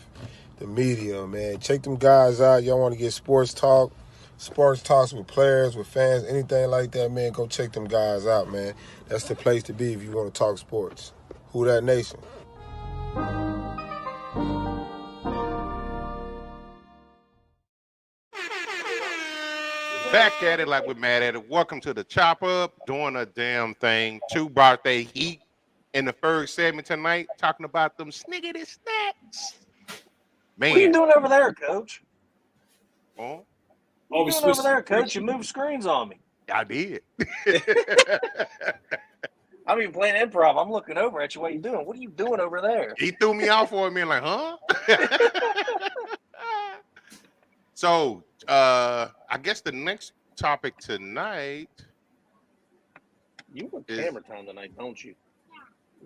the media, man. Check them guys out. Y'all want to get sports talks with players, with fans, anything like that, man, go check them guys out, man. That's the place to be if you want to talk sports. Who that nation? Back at it like we're mad at it. Welcome to the Chop Up, doing a damn thing. Two birthday heat in the first segment tonight, talking about them sniggity snacks. Man. What are you doing over there, Coach? Oh, what are you doing over there, Coach? You moved screens on me. I did. I'm even playing improv. I'm looking over at you. What are you doing? What are you doing over there? He threw me off for a minute, like, huh? So, I guess the next topic tonight. You were camera time tonight, don't you?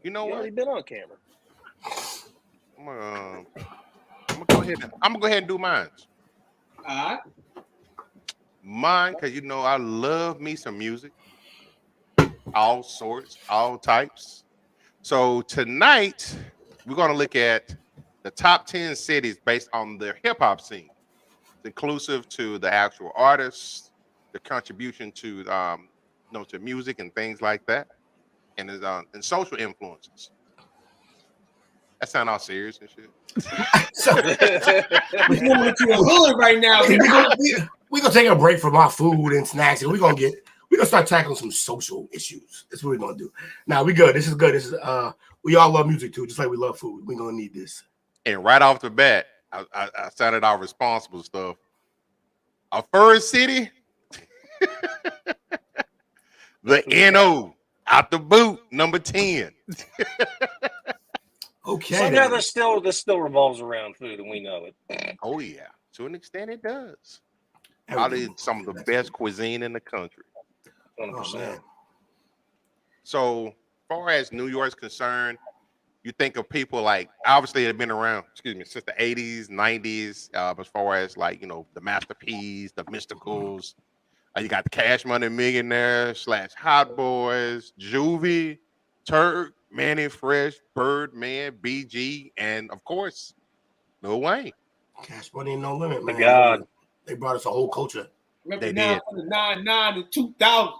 You know you what? Already been on camera. I'm gonna go ahead and do mine. All right. Mine, because you know I love me some music, all sorts, all types. So tonight we're gonna look at the top 10 cities based on their hip hop scene. It's inclusive to the actual artists, the contribution to to music and things like that, and social influences. That sound all serious and shit. We're going to a hood right now. We're gonna take a break from our food and snacks, and we're gonna start tackling some social issues. That's what we're gonna do. Now we good. This is good. This is we all love music too, just like we love food. We're gonna need this. And right off the bat, I sounded our responsible stuff. Our first city, the NO out the boot, number 10. Okay. Somehow this still revolves around food, and we know it. Oh yeah, to an extent it does. Probably some of the best cuisine in the country. 100%. So, far as New York's concerned, you think of people like obviously they've been around, since the 80s, 90s, as far as like, the Master P's, the Mysticals. You got the Cash Money Millionaires / Hot Boys, Juvie, Turk, Manny Fresh, Birdman, BG, and of course, Lil Wayne. Cash Money ain't no limit, man. God. They brought us a whole culture. They did. 99 and 2000.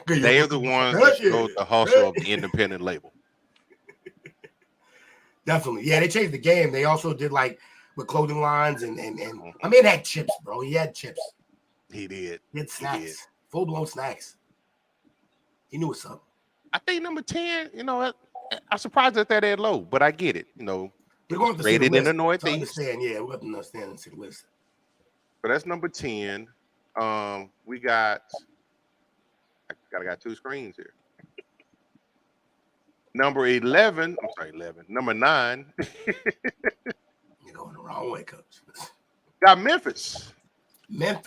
They are the ones that showed the hustle of the independent label. Definitely. Yeah, they changed the game. They also did like with clothing lines and I mean, it had chips, bro. He had chips. He did. He had snacks. Full-blown snacks. He knew what's up. I think number 10, I'm surprised that ain't low, but I get it. We're going to rated in the Northeast. Understand, yeah, we're going to understand and see the list. But that's number 10. We got I got two screens here. Number 11. I'm sorry, 11. Number 9. You're going the wrong way, Coach. Got Memphis.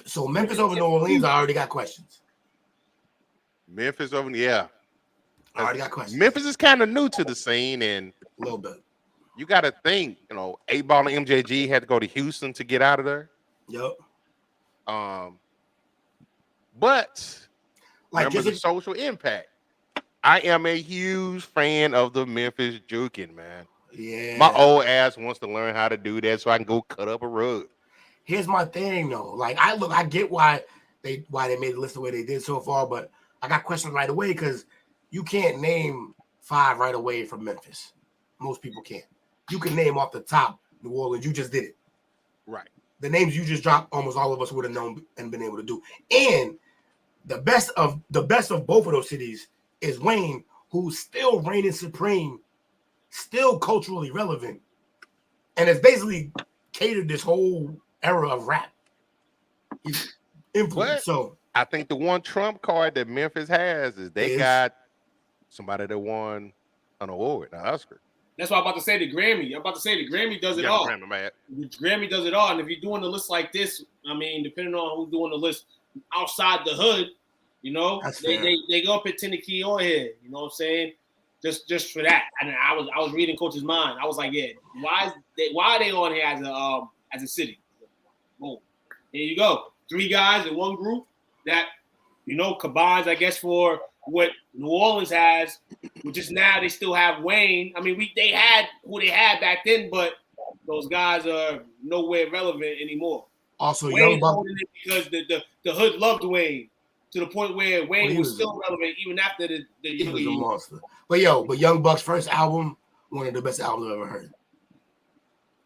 So Memphis over New Orleans, I already got questions. Memphis over, yeah. I already got questions. Memphis is kind of new to the scene, and a little bit. You got to think, 8Ball and MJG had to go to Houston to get out of there. Yep. But like remember the social impact. I am a huge fan of the Memphis juking, man. Yeah. My old ass wants to learn how to do that so I can go cut up a rug. Here's my thing though. Like I get why they made the list the way they did so far, but I got questions right away because you can't name 5 right away from Memphis. Most people can't. You can name off the top New Orleans. You just did it. Right. The names you just dropped, almost all of us would have known and been able to do. And the best of both of those cities is Wayne, who's still reigning supreme, still culturally relevant, and it's basically catered this whole era of rap. He's influenced. So I think the one trump card that Memphis has is they got somebody that won an award, an Oscar. That's why I'm about to say the Grammy. I'm about to say the Grammy does it all. The Grammy does it all. And if you're doing a list like this, I mean, depending on who's doing the list outside the hood, you know, they go up at Tennessee on here. You know what I'm saying? Just for that. And I was reading Coach's mind. I was like, yeah, why are they on here as a city? Boom. Here you go. 3 guys in one group that, you know, combines, I guess, for what New Orleans has, which is now they still have Wayne. I mean, they had who they had back then, but those guys are nowhere relevant anymore. Also, Wayne's holding it because the hood loved Wayne to the point where Wayne was still relevant even after the he was a monster. But Young Buck's first album, one of the best albums I've ever heard.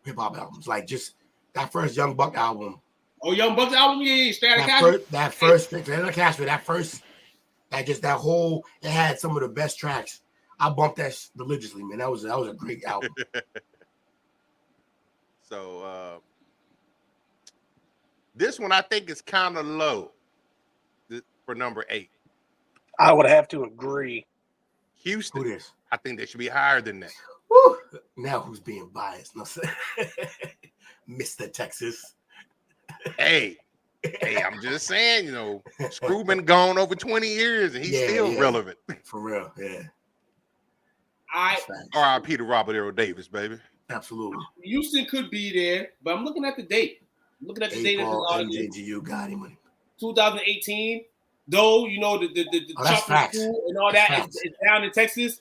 Hip hop albums, like just that first Young Buck album. Oh, Young Buck's album, yeah, Straight that first Straight Outta Cashmere, that whole, it had some of the best tracks. I bumped that religiously, man. That was a great album. So this one I think is kind of low for number 8. I would have to agree. Houston. Who is? I think they should be higher than that. Woo. Now who's being biased? No, Mr. Texas. Hey, I'm just saying, you know, Screw been gone over 20 years and he's still relevant. For real, yeah. R.I.P. to Robert Earl Davis, baby. Absolutely. Houston could be there, but I'm looking at the date. I'm looking at the date of MJGU got him. 2018. Though, you know, the chopping screw and all that is down in Texas.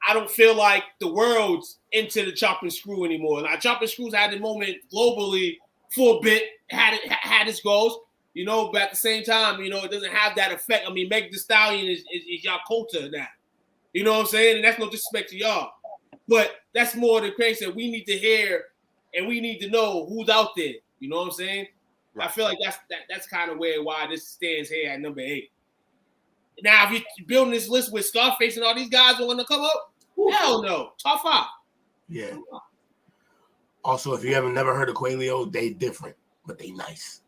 I don't feel like the world's into the chopping screw anymore. Like chopping screws had a moment globally for a bit, had its goals, you know, but at the same time, you know, it doesn't have that effect. I mean, Meg Thee Stallion is y'all culture now. You know what I'm saying? And that's no disrespect to y'all. But that's more the case that we need to hear and we need to know who's out there. You know what I'm saying? Right. I feel like that's kind of why this stands here at number 8. Now, if you're building this list with Scarface and all these guys are going to come up, hell no. Top 5. Yeah. Also, if you haven't never heard of Quailio, they different, but they nice.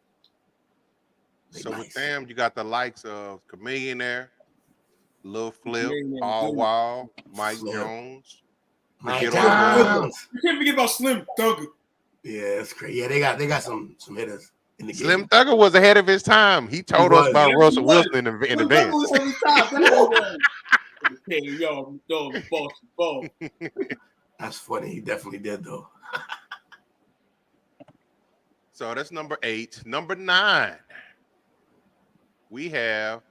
With them, you got the likes of Chameleon there, Lil Flip, All Wild, Mike Jones. You can't forget about Slim Thugger. Yeah, that's crazy. Yeah, they got some hitters in the game. Slim Thugger was ahead of his time. He told us about Russell Wilson in advance. That's funny. He definitely did, though. So that's number 8. Number 9, we have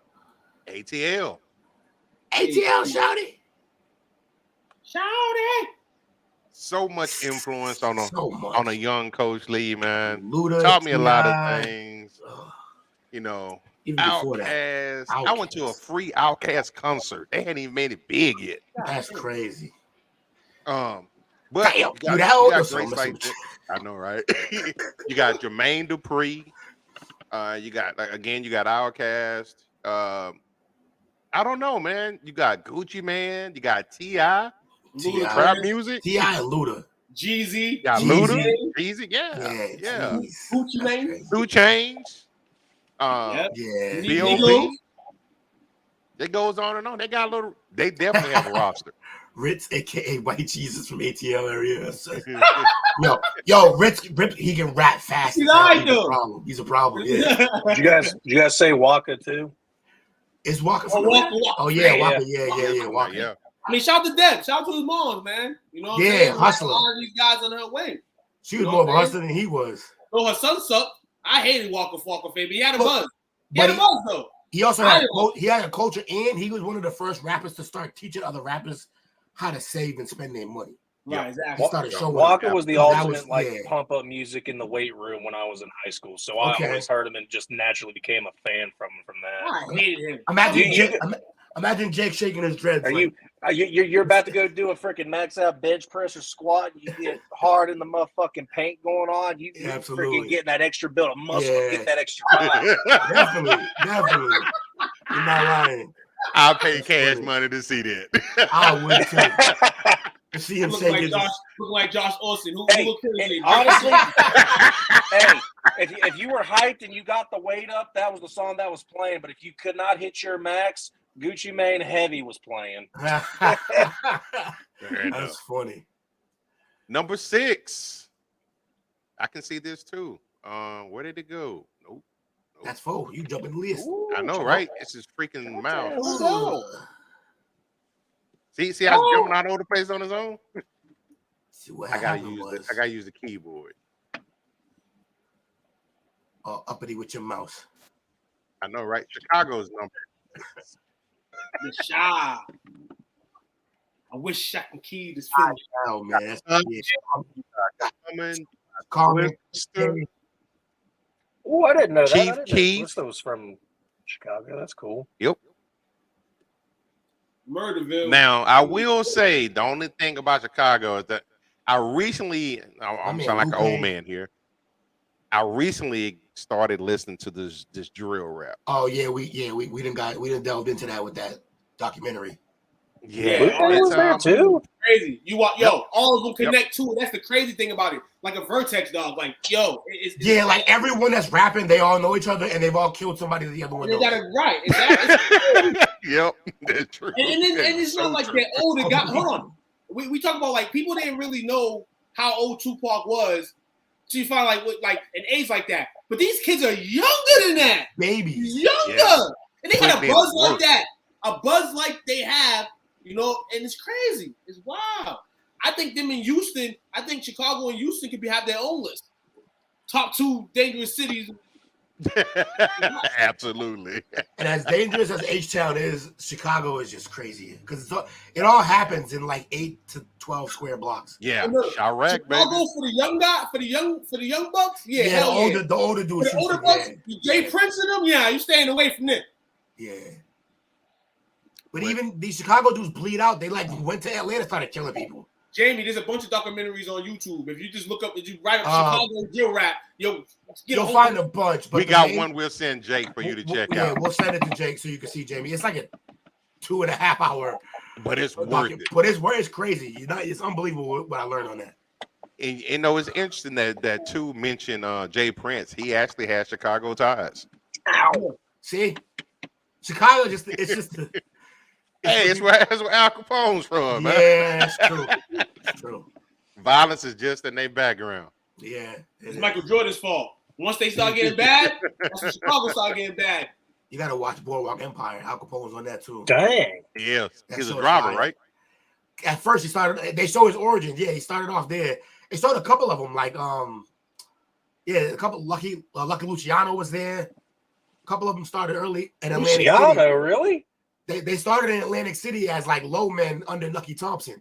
ATL. ATL, shawty. So much influence on a young Coach Lee, man. Luda, taught me a lot of things. You know, Outkast. I went to a free Outkast concert. They hadn't even made it big yet. That's crazy. But you got great like this. I know, right? You got Jermaine Dupri. You got Outkast. I don't know, man. You got Gucci Man. You got T.I. Trap music. T.I. and Luda. Jeezy. Got Luda. Jeezy. Yeah. Gucci Man. 2 Chainz. B.O.B. It goes on and on. They got a little. They definitely have a roster. Ritz, aka White Jesus from ATL area. yo, Ritz, he can rap fast. He's a problem. Yeah. Did you guys say Waka too? Is Waka from Waka. Oh yeah, Waka. Yeah, Waka. Yeah. I mean, shout out to Deb. Shout out to his moms, man. You know what I'm saying? Hustler. A lot of these guys on her way. She was more of a hustler than he was. So her son sucked. I hated Walker Faber. He had a buzz. He had a buzz, though. He also had a culture, and he was one of the first rappers to start teaching other rappers how to save and spend their money. Right, exactly. Walker was the ultimate pump up music in the weight room when I was in high school. So I always heard him and just naturally became a fan from that. I hated him. Imagine Jake shaking his dreads. You're about to go do a freaking max out bench press or squat. You get hard in the motherfucking paint going on. You freaking getting that extra build of muscle, get that extra. Definitely. You're not lying. I'll pay That's cash funny. money to see that. I would too. To see him Looking shaking. like Josh Austin. Who Hey, look crazy? honestly, hey, if you were hyped and you got the weight up, that was the song that was playing. But if you could not hit your max, Gucci Mane Heavy was playing. That's funny. Number 6. I can see this too. Where did it go? Nope. That's full. You jumping the list. Ooh, I know, right? It's his freaking mouth. See how he's jumping all over the place on his own? See what I gotta happened was use the keyboard. uppity with your mouse. I know, right? Chicago's number. The Shy. I wish I can key this film. Oh man, Carmen. Oh, I didn't know that. Chief I didn't Keef. know Callisto was from Chicago. That's cool. Yep. Murderville. Now, I will say the only thing about Chicago is that I'm sounding like an old man here. I recently started listening to this drill rap. Oh yeah, we didn't delve into that with that documentary. Yeah, was there too. Crazy. You want all of them connect to it. That's the crazy thing about it. Like a Vertex dog. Like it's like everyone that's rapping, they all know each other and they've all killed somebody the other one. They got it right. Exactly. Yep, that's true. And it's not like that older guy. Hold on. We talk about like people didn't really know how old Tupac was. So you find like an age like that. But these kids are younger than that. Babies. Younger. Yeah. And they got a buzz like that. A buzz like they have, and it's crazy. It's wild. I think them in Houston, I think Chicago and Houston could have their own list. Top 2 dangerous cities. Absolutely. And as dangerous as H-Town is, Chicago is just crazy because it all happens in like 8 to 12 square blocks. Yeah, Chirac, baby. Chicago for the young guy, for the young bucks. Yeah, the older dudes. For the older bucks, Jay Prince and them. Yeah, you staying away from them. Yeah. But even these Chicago dudes bleed out. They went to Atlanta, started killing people. Jamie, there's a bunch of documentaries on YouTube. If you just look up, if you write up Chicago drill rap, you'll find a bunch. But we got one we'll send Jake for you to check out. Yeah, we'll send it to Jake so you can see Jamie. It's like a 2.5 hour. But it's worth it. But it's crazy. It's unbelievable what I learned on that. And it's interesting that too mentioned Jay Prince. He actually has Chicago ties. Ow. See? Chicago it's just hey, it's where Al Capone's from. Yeah, that's true. That's true. Violence is just in their background. Yeah. It's Michael Jordan's fault. Once they start getting bad, that's when Chicago start getting bad. You got to watch Boardwalk Empire. Al Capone's on that too. Dang. Yeah. He's a driver, right? At first, they show his origins. Yeah, he started off there. They showed a couple of them, like, a couple, Lucky Luciano was there. A couple of them started early in Atlantic City. Luciano, really? They started in Atlantic City as like low men under Lucky Thompson,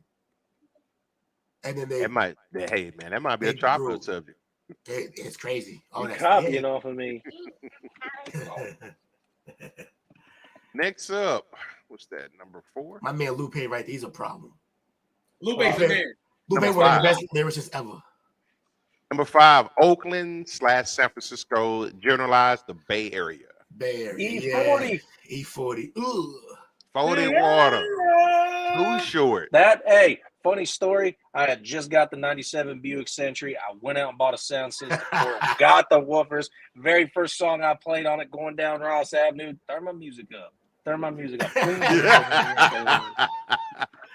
and then that might be a tropical subject. It's crazy. Oh, that's copying off of me. Next up, what's that? Number 4. My man Lupe right there. He's a problem. Lupe's the man. Lupe one of the best lyricists ever. Number 5, Oakland/San Francisco, generalized the Bay Area. Bay Area. E40. E40. Ooh. 40 water. Too short. Funny story. I had just got the 97 Buick Century. I went out and bought a sound system for it. Got the woofers. Very first song I played on it going down Ross Avenue. Turn my music up.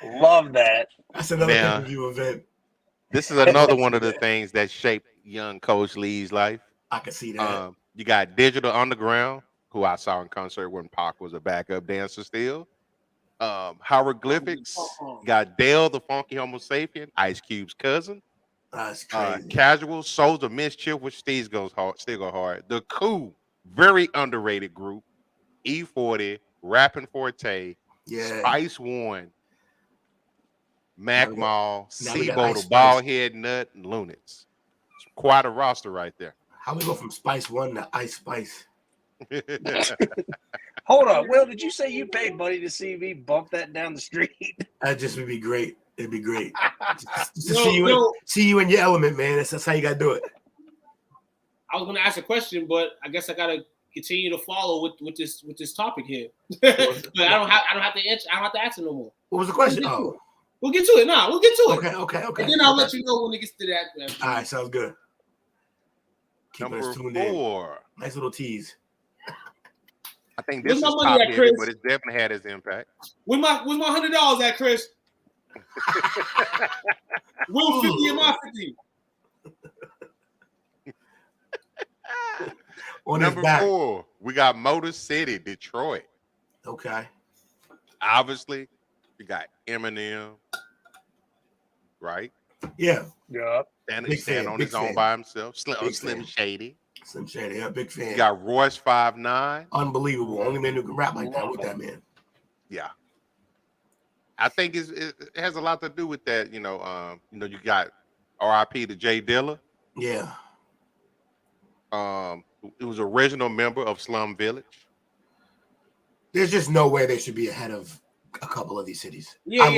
Love that. That's another pay-per-view event. This is another one of the things that shaped young Coach Lee's life. I can see that. You got Digital Underground, who I saw in concert when Pac was a backup dancer still. Hieroglyphics. Got Dale the Funky Homo Sapien, Ice Cube's cousin. That's crazy. Casual, Souls of Mischief, which still goes hard. The Coup, very underrated group. E40, Rapping Forte, Spice One, Mac Mall, Sibo, the Baldhead Nut, and Lunets. It's quite a roster right there. How we go from Spice One to Ice Spice? Hold on, Will. Did you say you paid money to see me bump that down the street? That just would be great. It'd be great. Just to see you in your element, man. That's how you gotta do it. I was gonna ask a question, but I guess I gotta continue to follow with this topic here. But I don't have to answer. I don't have to answer no more. What was the question? We'll get to it. Nah, we'll get to it. Okay. And then I'll let you know when it gets to that. All right, sounds good. Keep Number us tuned 4. in. Nice little tease. I think this is Where's my top money at, heavy, Chris? but it's definitely had its impact. Where's my $100 at, Chris? Will 50 and my 50. Number 4, we got Motor City, Detroit. Okay. Obviously, you got Eminem, right? Yeah. Stand on his own by himself. Slim Shady. Slim Shady, yeah, big fan. You got Royce 5'9". Unbelievable. Only man who can rap like that with that man. Yeah. I think it has a lot to do with that. You you got R.I.P. to Jay Dilla. Yeah. It was original member of Slum Village. There's just no way they should be ahead of a couple of these cities. Yeah.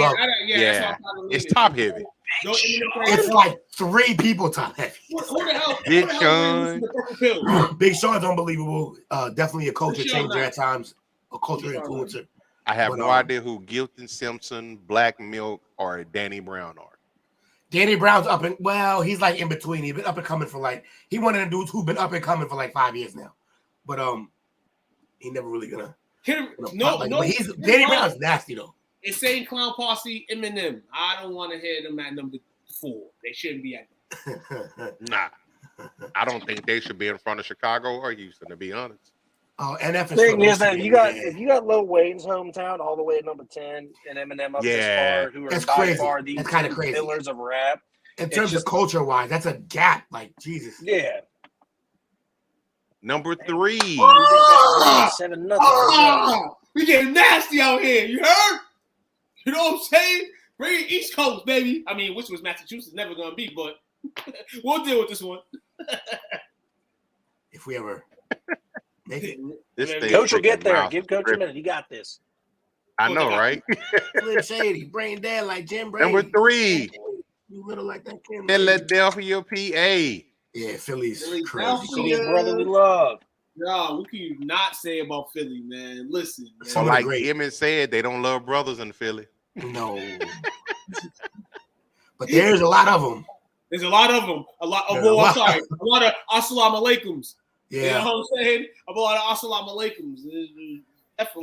It's top heavy. It's like 3 people top heavy. Who the hell? Big Sean. Big Sean's unbelievable. Definitely a culture changer at times. A culture influencer. I have no idea who Gilton Simpson, Black Milk, or Danny Brown are. Danny Brown's he's like in between. He's been up and coming for he one of the dudes who've been up and coming for like 5 years now. But he never really gonna. Danny Brown's nasty though. Insane Clown Posse, Eminem. I don't want to hear them at number 4. They shouldn't be at them. Nah, I don't think they should be in front of Chicago or Houston, to be honest. Oh, NF thing is that if you got Lil Wayne's hometown all the way at number 10 and Eminem up this far, who are by far these kind of crazy pillars of rap. In terms of culture wise, that's a gap. Like Jesus. Yeah. Number 3. We getting nasty out here. You heard? You know what I'm saying? Bring it East Coast, baby. I mean, which was Massachusetts never gonna be, but we'll deal with this one. If we ever make it. Coach will get there. Give Coach a minute. He got this. I know, right? Slim Shady, brain dead like Jim Brady. Number 3. You little like that kid. Philadelphia, PA. Yeah, Philly's crazy. Philly's brotherly love. No, what can you not say about Philly, man? Listen, man. So like Emmett said, they don't love brothers in Philly. No. But there's a lot of them. There's a lot of them. A lot of assalamu alaikums. Yeah. You know what I'm saying? A lot of assalamu alaikums.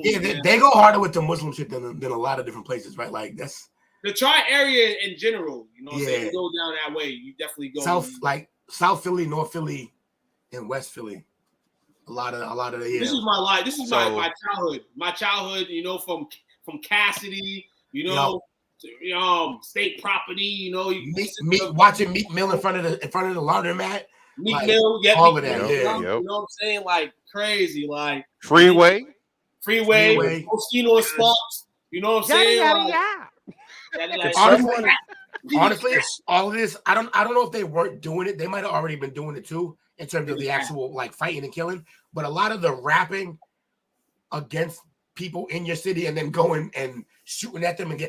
Yeah, they go harder with the Muslim shit than a lot of different places, right? Like that's the tri-area in general. You know what I'm saying? You go down that way, you definitely go South Philly, North Philly, and West Philly. A lot of the This is my life. This is my childhood. My childhood, you know, from Cassidy, you know, state property, you know, watching Meek Mill in front of the laundromat. Meek Mill, all of that. You know what I'm saying? Like crazy, like Freeway, Moschino and Sparks. You know what I'm saying? Honestly, all of this, I don't know if they weren't doing it. They might have already been doing it too, in terms of the actual like fighting and killing. But a lot of the rapping against people in your city and then going and shooting at them and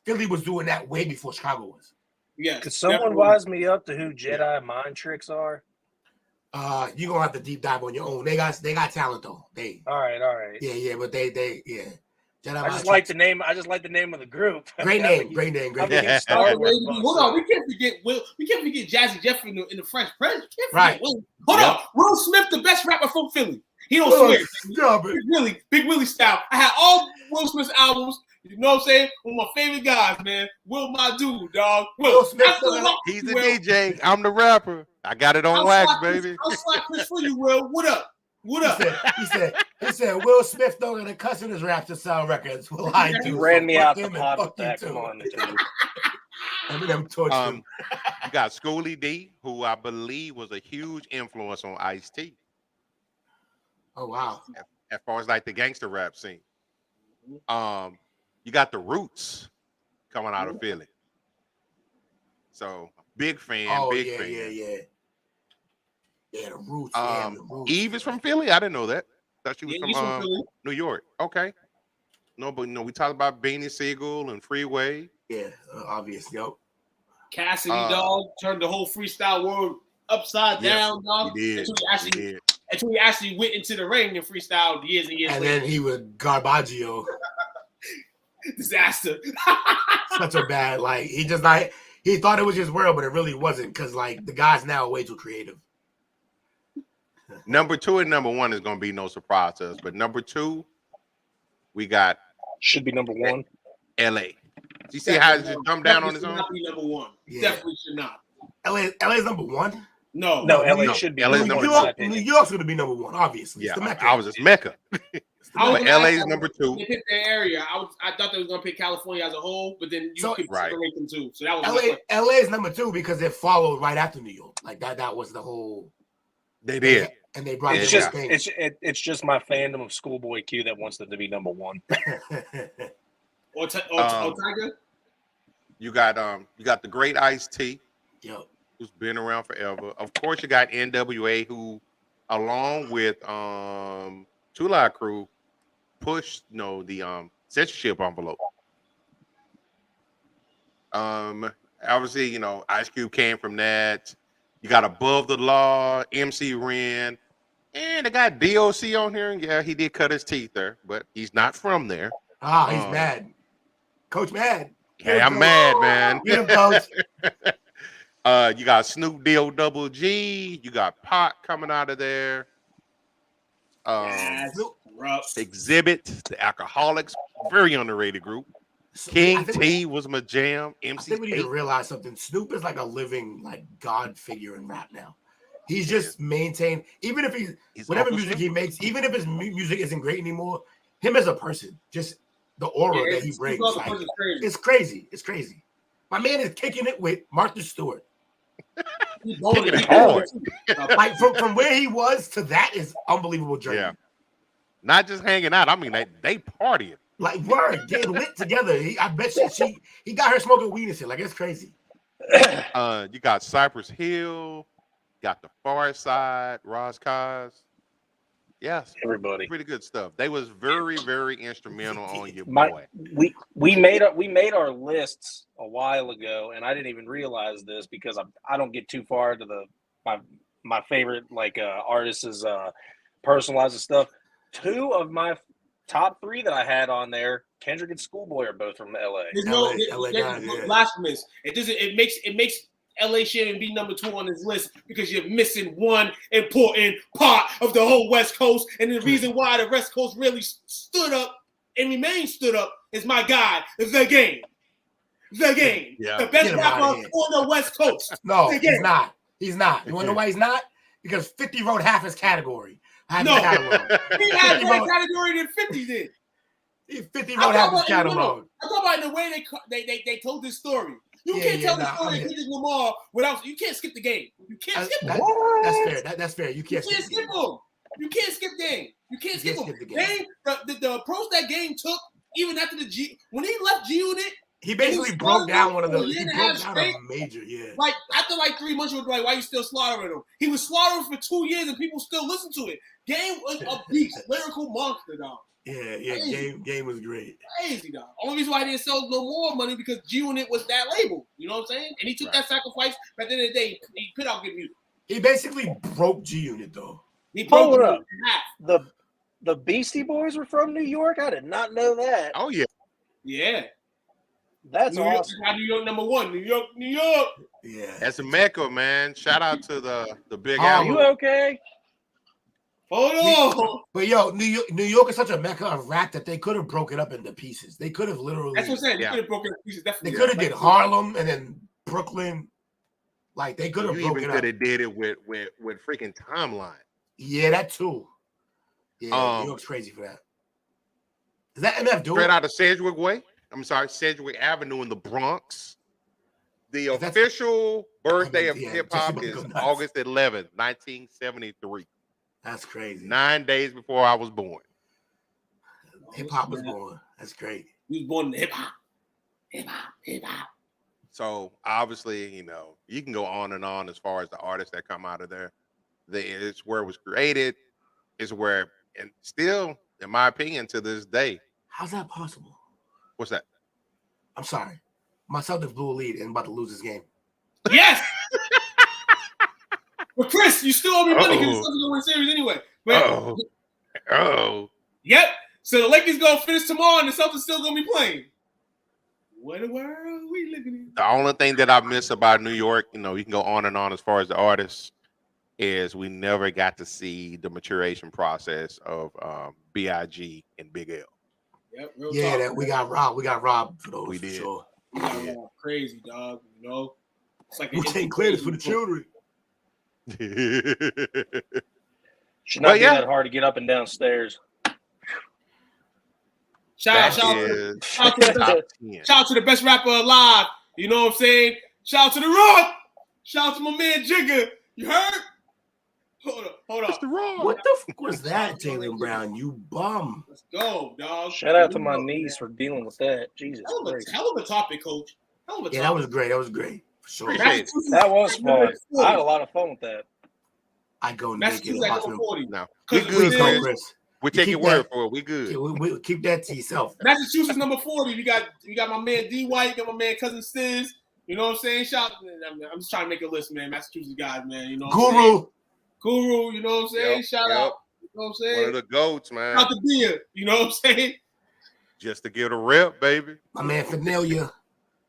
Philly was doing that way before Chicago was. Yeah. Could someone wise me up to who Jedi mind tricks are? You're gonna have to deep dive on your own. They got talent though. All right. Yeah, but they Jedi I just like the name. I just like the name of the group. Great name. Hold on, we can't forget Will. We can't forget Jazzy Jeff in the Fresh Prince. Right. Hold on, Will Smith, the best rapper from Philly. He don't swear. Big Willie style. I had all Will Smith's albums. You know what I'm saying? One of my favorite guys, man. Will, my dude, dog. Will Smith. He's the DJ. I'm the rapper. I got it on wax, baby. I'll slap Chris for you, Will. What up? He said Will Smith don't gonna cuss in his raps to sell records. Well, I do. You ran me out the pot with that. Come on, you got Schoolie D, who I believe was a huge influence on Ice-T. Oh wow! As far as like the gangster rap scene, you got the Roots coming out of Philly. So big fan, fan. Yeah, the Roots. The Roots. Eve is from Philly. I didn't know that. Thought she was from New York. Okay. No, but we talked about Beanie Siegel and Freeway. Yeah, obvious. Yep. Cassidy, dog, turned the whole freestyle world upside down, dog. He did. until he actually went into the ring and freestyled years and years And later. then he would Garbaggio. Disaster. Such a bad, like, he thought it was his world, but it really wasn't, because, like, the guys now are way too creative. Number 2 and number 1 is going to be no surprise to us. But number 2, we got Should be number 1. L.A. You see how it's just dumbed down on his own? Not be number 1. Yeah. Definitely should not. LA's number 1? No, LA no. should be LA 's number number 1. New York's going to be number 1, obviously. Yeah, It's the Mecca. I was just Mecca. But LA's number 2. They picked their area. I thought they was gonna pick California as a whole, but then you could separate them too. So that was LA's number 2 because it followed right after New York. Like that was the whole. They did, and they brought it's just my fandom of Schoolboy Q that wants them to be number 1. or Tiger. You got the Great Ice-T. Yep. Who's been around forever. Of course, you got NWA, who, along with Two Live Crew, pushed the censorship envelope. Obviously, Ice Cube came from that. You got Above the Law, MC Ren, and they got DOC on here. Yeah, he did cut his teeth there, but he's not from there. He's mad. Coach mad. Hey, I'm mad, man. Get him, Coach. You got Snoop Double G. You got Pac coming out of there. Exhibit, the Alcoholics, very underrated group. King T was my jam. MC. I think we need to realize something. Snoop is like a living, like, God figure in rap now. He's just maintained, even if he's whatever music he makes, even if his music isn't great anymore, him as a person, just the aura that he brings, like, it's crazy. It's crazy. My man is kicking it with Martha Stewart. Kicking it hard. Like from where he was to that is unbelievable journey. Yeah. Not just hanging out. I mean, they partying. Like, word, getting lit together. I bet he got her smoking weed and shit. Like, it's crazy. You got Cypress Hill, got the Far Side, Roz Kaz. Yes, everybody. Pretty good stuff. They was very, very instrumental on your boy. We made our lists a while ago, and I didn't even realize this because I don't get too far into my favorite artists' personalized stuff. 2 of my top 3 that I had on there, Kendrick and Schoolboy, are both from LA. There's no blasphemous. It makes LA shouldn't be number 2 on this list because you're missing one important part of the whole West Coast. And the reason why the West Coast really stood up and remains stood up is my guy, The Game. The Game. Yeah. The best rapper on the West Coast. No, he's not. He's not. You want to know why he's not? Because 50 wrote half his category. He had that category than 50 did. 50 wrote half his catalog. I'm talking about the way they told this story. You can't tell the story of Kendrick Lamar without. You can't skip the Game. You can't skip him. That's fair. That's fair. You can't skip him. You can't skip Game. You can't skip him. Game. The approach that Game took, even after when he left G Unit. He basically broke down one of those. He broke down a major, Like after 3 months, you were like, "Why you still slaughtering him?" He was slaughtering for 2 years, and people still listen to it. Game was a beast, lyrical monster, dog. Yeah. Game was great. Crazy, dog. Only reason why he didn't sell no more money because G Unit was that label. You know what I'm saying? And he took that sacrifice. But at the end of the day, he put out good music. He basically broke G Unit, though. He broke it up. The Beastie Boys were from New York. I did not know that. Oh yeah. Yeah. That's awesome. New York number 1. New York. Yeah. That's a Mecca, man. Shout out to the Big Are Apple. you okay? Hold on. But yo, New York is such a mecca of rap that they could have broken up into pieces. They could have literally. That's what I'm saying. They could have broken up pieces. Definitely. They could have did Harlem and then Brooklyn. Like they could have broken even up. could have did it with freaking Timeline. Yeah, that too. Yeah, New York's crazy for that. Is that MF doing? Straight out of Sedgwick Avenue in the Bronx. The official birthday of hip hop is August 11th, 1973. That's crazy. 9 days before I was born. Hip hop was born. That's great. He was born in hip hop. Hip hop. So obviously, you can go on and on as far as the artists that come out of there. It's where it was created. It's where, and still, in my opinion, to this day. How's that possible? What's that? I'm sorry. My Celtics blew a lead and about to lose this game. Yes. But Chris, you still owe me money because the Celtics gonna win the series anyway. But yep. So the Lakers gonna finish tomorrow, and the Celtics still gonna be playing. What a world we living in. The only thing that I miss about New York, you can go on and on as far as the artists, is we never got to see the maturation process of B.I.G. and Big L. Yep, that we got robbed. We got robbed for those. We did. Sure. We got robbed. Crazy, dog. It's like we take credit for the children. Should not be that hard to get up and downstairs. Shout out to the best rapper alive. You know what I'm saying? Shout out to The Rock. Shout out to my man Jigga. You heard? Hold up. The Rock. What the fuck was that, Jaylen Brown? You bum. Let's go, dog. Shout out to my niece for dealing with that. Jesus Christ. Hell of a topic, Coach. Yeah, that was great. That was great. For sure. That was fun. I had a lot of fun with that. I go naked. No, we good, Chris. We take your word for it. We good. We keep that to yourself. Massachusetts number 40. You got my man D White. You got my man cousin Stiz. You know what I'm saying? I'm just trying to make a list, man. Massachusetts guys, man. You know what Guru. You know what I'm saying? Shout out. You know what I'm saying? One of the goats, man. Shout out to Dia. You know what I'm saying? Just to get a rep, baby. My man Finelia.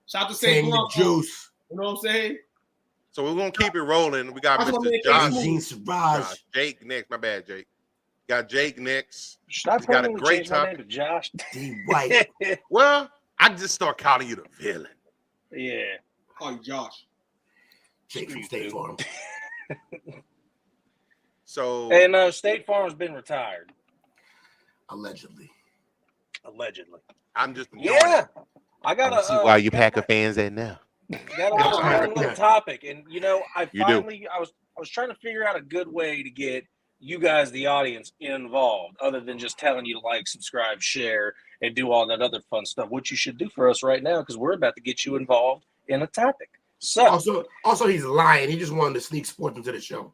Shout out to St. Juice. You know what I'm saying? So we're gonna keep it rolling. We got Mr. Josh. Jake next. My bad, Jake. Got Jake next. Should I got a great change my name to Josh? D White. Well, I just start calling you the villain. Yeah. Call you Josh. Jake from State Farm. So and State Farm's been retired. Allegedly. I'm just I got to see why you Packer fans at now. Got a little topic, and I was trying to figure out a good way to get you guys, the audience, involved, other than just telling you to like, subscribe, share, and do all that other fun stuff. What you should do for us right now, because we're about to get you involved in a topic. So also he's lying. He just wanted to sneak sports into the show.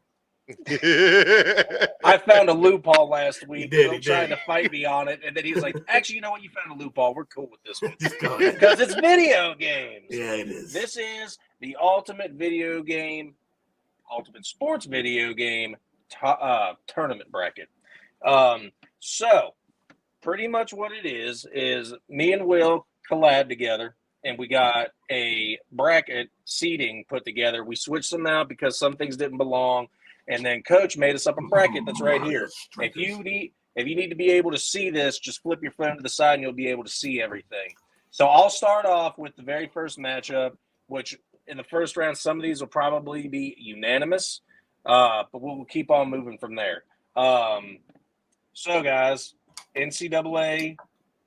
I found a loophole last week. He trying to fight me on it, and then he's like, "Actually, you know what? You found a loophole. We're cool with this one because it's video games." Yeah, it is. This is the ultimate sports video game tournament bracket. So pretty much what it is me and Will collab together, and we got a bracket seating put together. We switched them out because some things didn't belong. And then Coach made us up a bracket that's right here. If you need to be able to see this, just flip your phone to the side and you'll be able to see everything. So I'll start off with the very first matchup, which in the first round, some of these will probably be unanimous, but we'll keep on moving from there. So guys, NCAA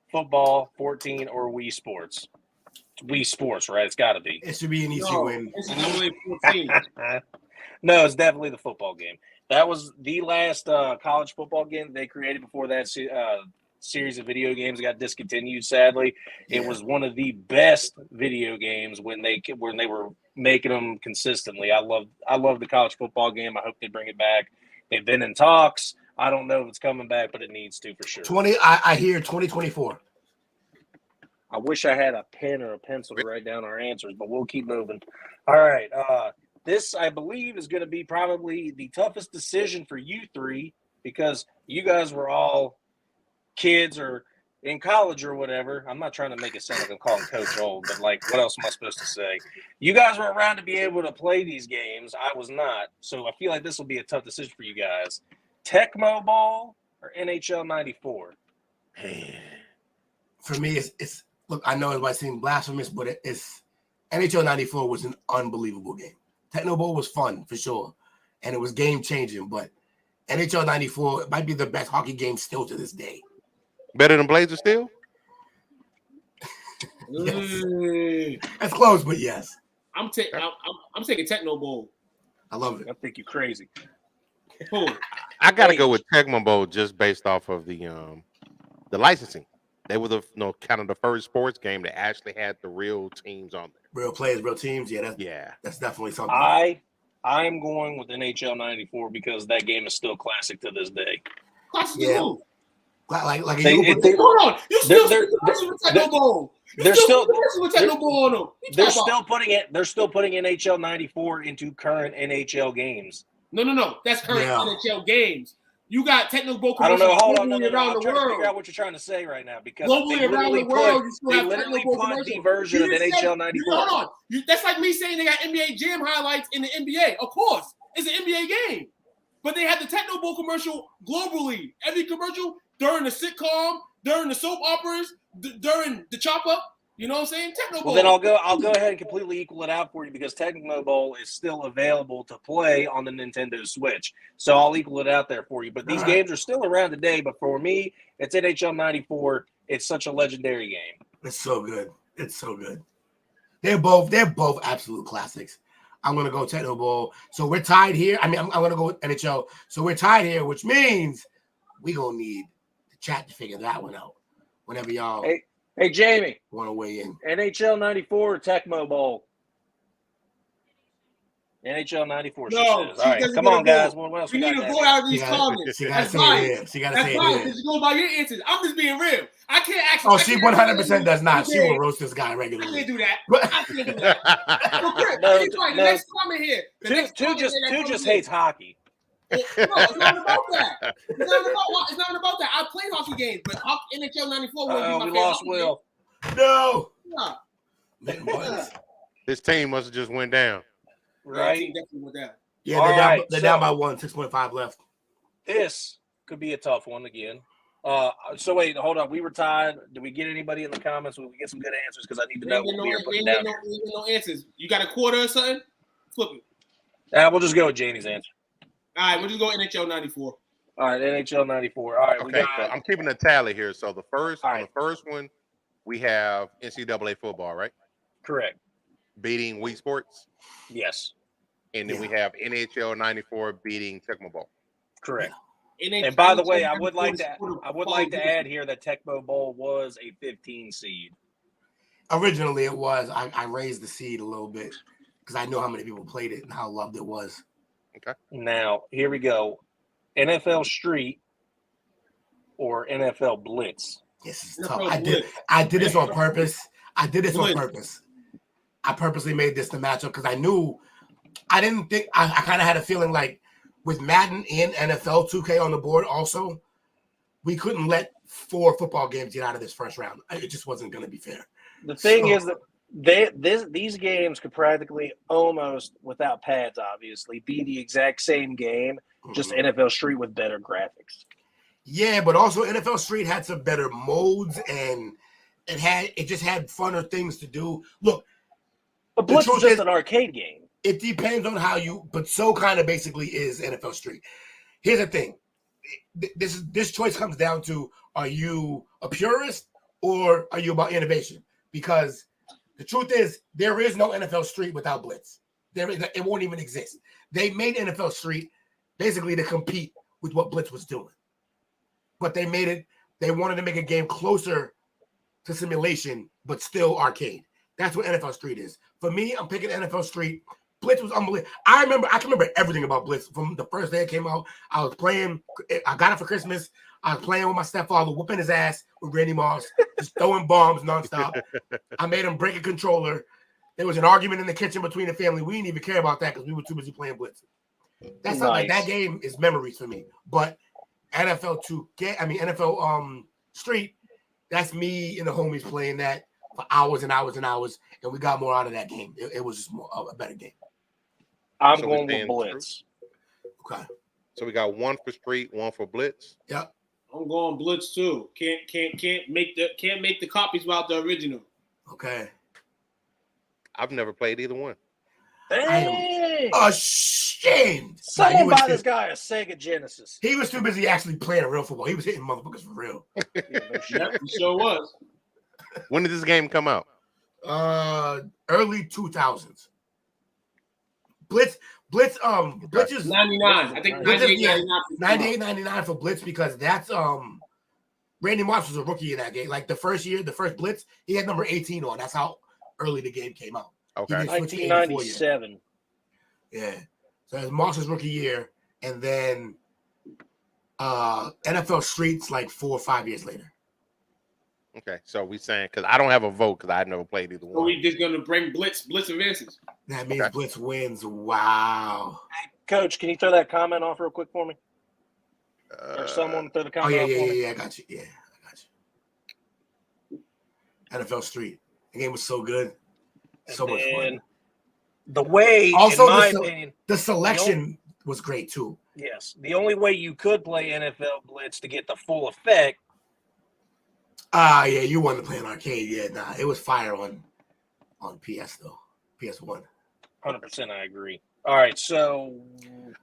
football 14 or Wii Sports? Wii Sports, right? It's got to be. It should be an easy win. NCAA 14. No, it's definitely the football game. That was the last college football game they created before that series of video games got discontinued. Sadly, it was one of the best video games when they were making them consistently. I love the college football game. I hope they bring it back. They've been in talks. I don't know if it's coming back, but it needs to for sure. I hear 2024. I wish I had a pen or a pencil to write down our answers, but we'll keep moving. All right. This, I believe, is going to be probably the toughest decision for you three because you guys were all kids or in college or whatever. I'm not trying to make it sound like I'm calling Coach old, but what else am I supposed to say? You guys were around to be able to play these games. I was not. So I feel like this will be a tough decision for you guys. Tecmo Ball or NHL 94? For me, it's look, I know it might seem blasphemous, but it's NHL 94 was an unbelievable game. Tecmo Bowl was fun for sure, and it was game changing. But NHL '94 might be the best hockey game still to this day. Better than Blazer still? Yes. That's close, but yes. I'm taking Tecmo Bowl. I love it. I think you're crazy. I gotta go with Tecmo Bowl just based off of the licensing. They were kind of the first sports game that actually had the real teams on there. Real players, real teams. That's definitely something. I'm going with NHL 94 because that game is still classic to this day. Classic. Yeah. Hold on. You still with Tecmo Bowl. They're still putting NHL 94 into current NHL games. No. That's current NHL games. You got technical bowl I don't commercials know. Hold on. No. around I'm the trying to figure world. out what you're trying to say right now because Globally around the world, you still they have literally technical bowl put the commercials. version of You didn't NHL say- 94. Hold on. That's like me saying they got NBA Jam highlights in the NBA. Of course, it's an NBA game. But they had the techno bowl commercial globally. Every commercial during the sitcom, during the soap operas, during the chop up. You know what I'm saying? Techno bowl. Well, then I'll go ahead and completely equal it out for you because Tecmo Bowl is still available to play on the Nintendo Switch. So I'll equal it out there for you. But these games are still around today. But for me, it's NHL 94. It's such a legendary game. It's so good. It's so good. They're both absolute classics. I'm gonna go Techno Bowl. So we're tied here. I mean, I'm gonna go with NHL. So we're tied here, which means we're gonna need the chat to figure that one out. Whenever y'all Hey Jamie, want to weigh in. NHL 94 or Tecmo Bowl? NHL 94. No, All right, come on, guys. What else we we need got to vote out of these comments. She gotta That's say bias. it here. She gotta That's say bias it because here. you go by your answers. I'm just being real. I can't actually. Oh, she 100% does not. She will roast this guy I regularly. can't do that. But- I can't do that. So, Chris, No, he's right. The no. next comment here. The next Two comment just here that comes just in. hates hockey. No, it's not about that. It's not about that. I played hockey games, but NHL 94 wouldn't be my We favorite lost hockey Will. No. game. Yeah. His team must have just went down. Right. Team definitely went down. Yeah, All they're down, right, they're so- down by 1, 6.5 left. This could be a tough one again. So wait, hold on. We were tied. Did we get anybody in the comments? Will we get some good answers? Because I need to know what we are putting down here. No answers. You got a quarter or something? Flip it. We'll just go with Janie's answer. All right, we'll just go NHL 94. All right, NHL 94. All right, we Okay, got I'm keeping a tally here. So the first, All on right. the first one, we have NCAA football, right? correct. Beating Wii Sports, Yes, and then we have NHL 94 beating Tecmo Bowl. correct. NHL And by the way, I would 94 like is to for the I would like to quality. add here that Tecmo Bowl was a 15 seed. Originally, it was. I raised the seed a little bit because I know how many people played it and how loved it was. Now, here we go. NFL Street or NFL Blitz? This is NFL tough. Blitz. I did this on purpose. I did this on Blitz. purpose. I purposely made this the matchup because I knew I didn't think I kind of had a feeling like with Madden and NFL 2K on the board also, we couldn't let 4 football games get out of this first round. It just wasn't going to be fair. The thing So- is that these games could practically almost, without pads, obviously, be the exact same game, just NFL Street with better graphics. Yeah, but also NFL Street had some better modes and it just had funner things to do. Look, But The Blitz is truth just is- an arcade game. it depends on how you, but so kind of basically is NFL Street. Here's the thing. This choice comes down to, are you a purist or are you about innovation? Because the truth is, there is no NFL Street without Blitz. It won't even exist. They made NFL Street basically to compete with what Blitz was doing. But they wanted to make a game closer to simulation, but still arcade. That's what NFL Street is. For me, I'm picking NFL Street. Blitz was unbelievable. I can remember everything about Blitz from the first day it came out. I was playing, I got it for Christmas. I was playing with my stepfather, whooping his ass with Randy Moss, just throwing bombs nonstop. I made him break a controller. There was an argument in the kitchen between the family. We didn't even care about that because we were too busy playing Blitz. That's not like that game is memories for me. But NFL Street, that's me and the homies playing that for hours and hours and hours, and we got more out of that game. It was just a better game. I'm So we're going with saying Blitz. Okay. So we got one for Street, one for Blitz. Yep. I'm going Blitz too. Can't make the copies without the original. Okay. I've never played either one. Dang! Ashamed. Someone buy this guy a Sega Genesis. He was too busy actually playing real football. He was hitting motherfuckers for real. Yep, he sure was. When did this game come out? Early 2000s. Blitz is 99. I think Blitz 98, is, yeah, 99. 98, 99 for Blitz because that's Randy Moss was a rookie in that game. Like the first Blitz, he had number 18 on. That's how early the game came out. Okay. He did switch to 84 year. 1997. Yeah. So it's Moss's rookie year, and then NFL Street's like 4 or 5 years later. Okay. So we saying because I don't have a vote because I never played either So one. we just gonna bring Blitz advances. That means Blitz wins. Wow. Coach, can you throw that comment off real quick for me? Or someone throw the Oh comment off for me? yeah. I got you. Yeah, I got you. NFL Street. The game was so good. So much fun. The way, also, in my opinion, the selection was great too. Yes. The only way you could play NFL Blitz to get the full effect. Yeah, you wanted to play an arcade. Yeah, nah, it was fire on PS though. PS1. 100%, I agree. All right, so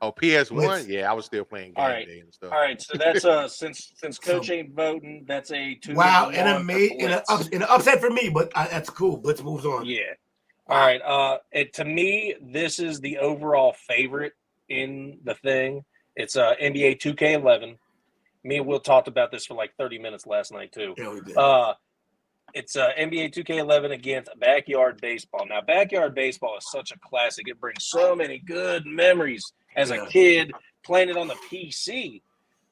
PS1, Blitz. yeah, I was still playing game day and stuff. All right, so that's since Coach ain't voting, that's a 2 wow, to 1 and an upset for me, but that's cool. Blitz moves on. Yeah. All right. To me, this is the overall favorite in the thing. It's NBA 2K11. Me and Will talked about this for like 30 minutes last night too. Yeah, we did. It's NBA 2K11 against Backyard Baseball. Now, Backyard Baseball is such a classic. It brings so many good memories as a kid playing it on the PC.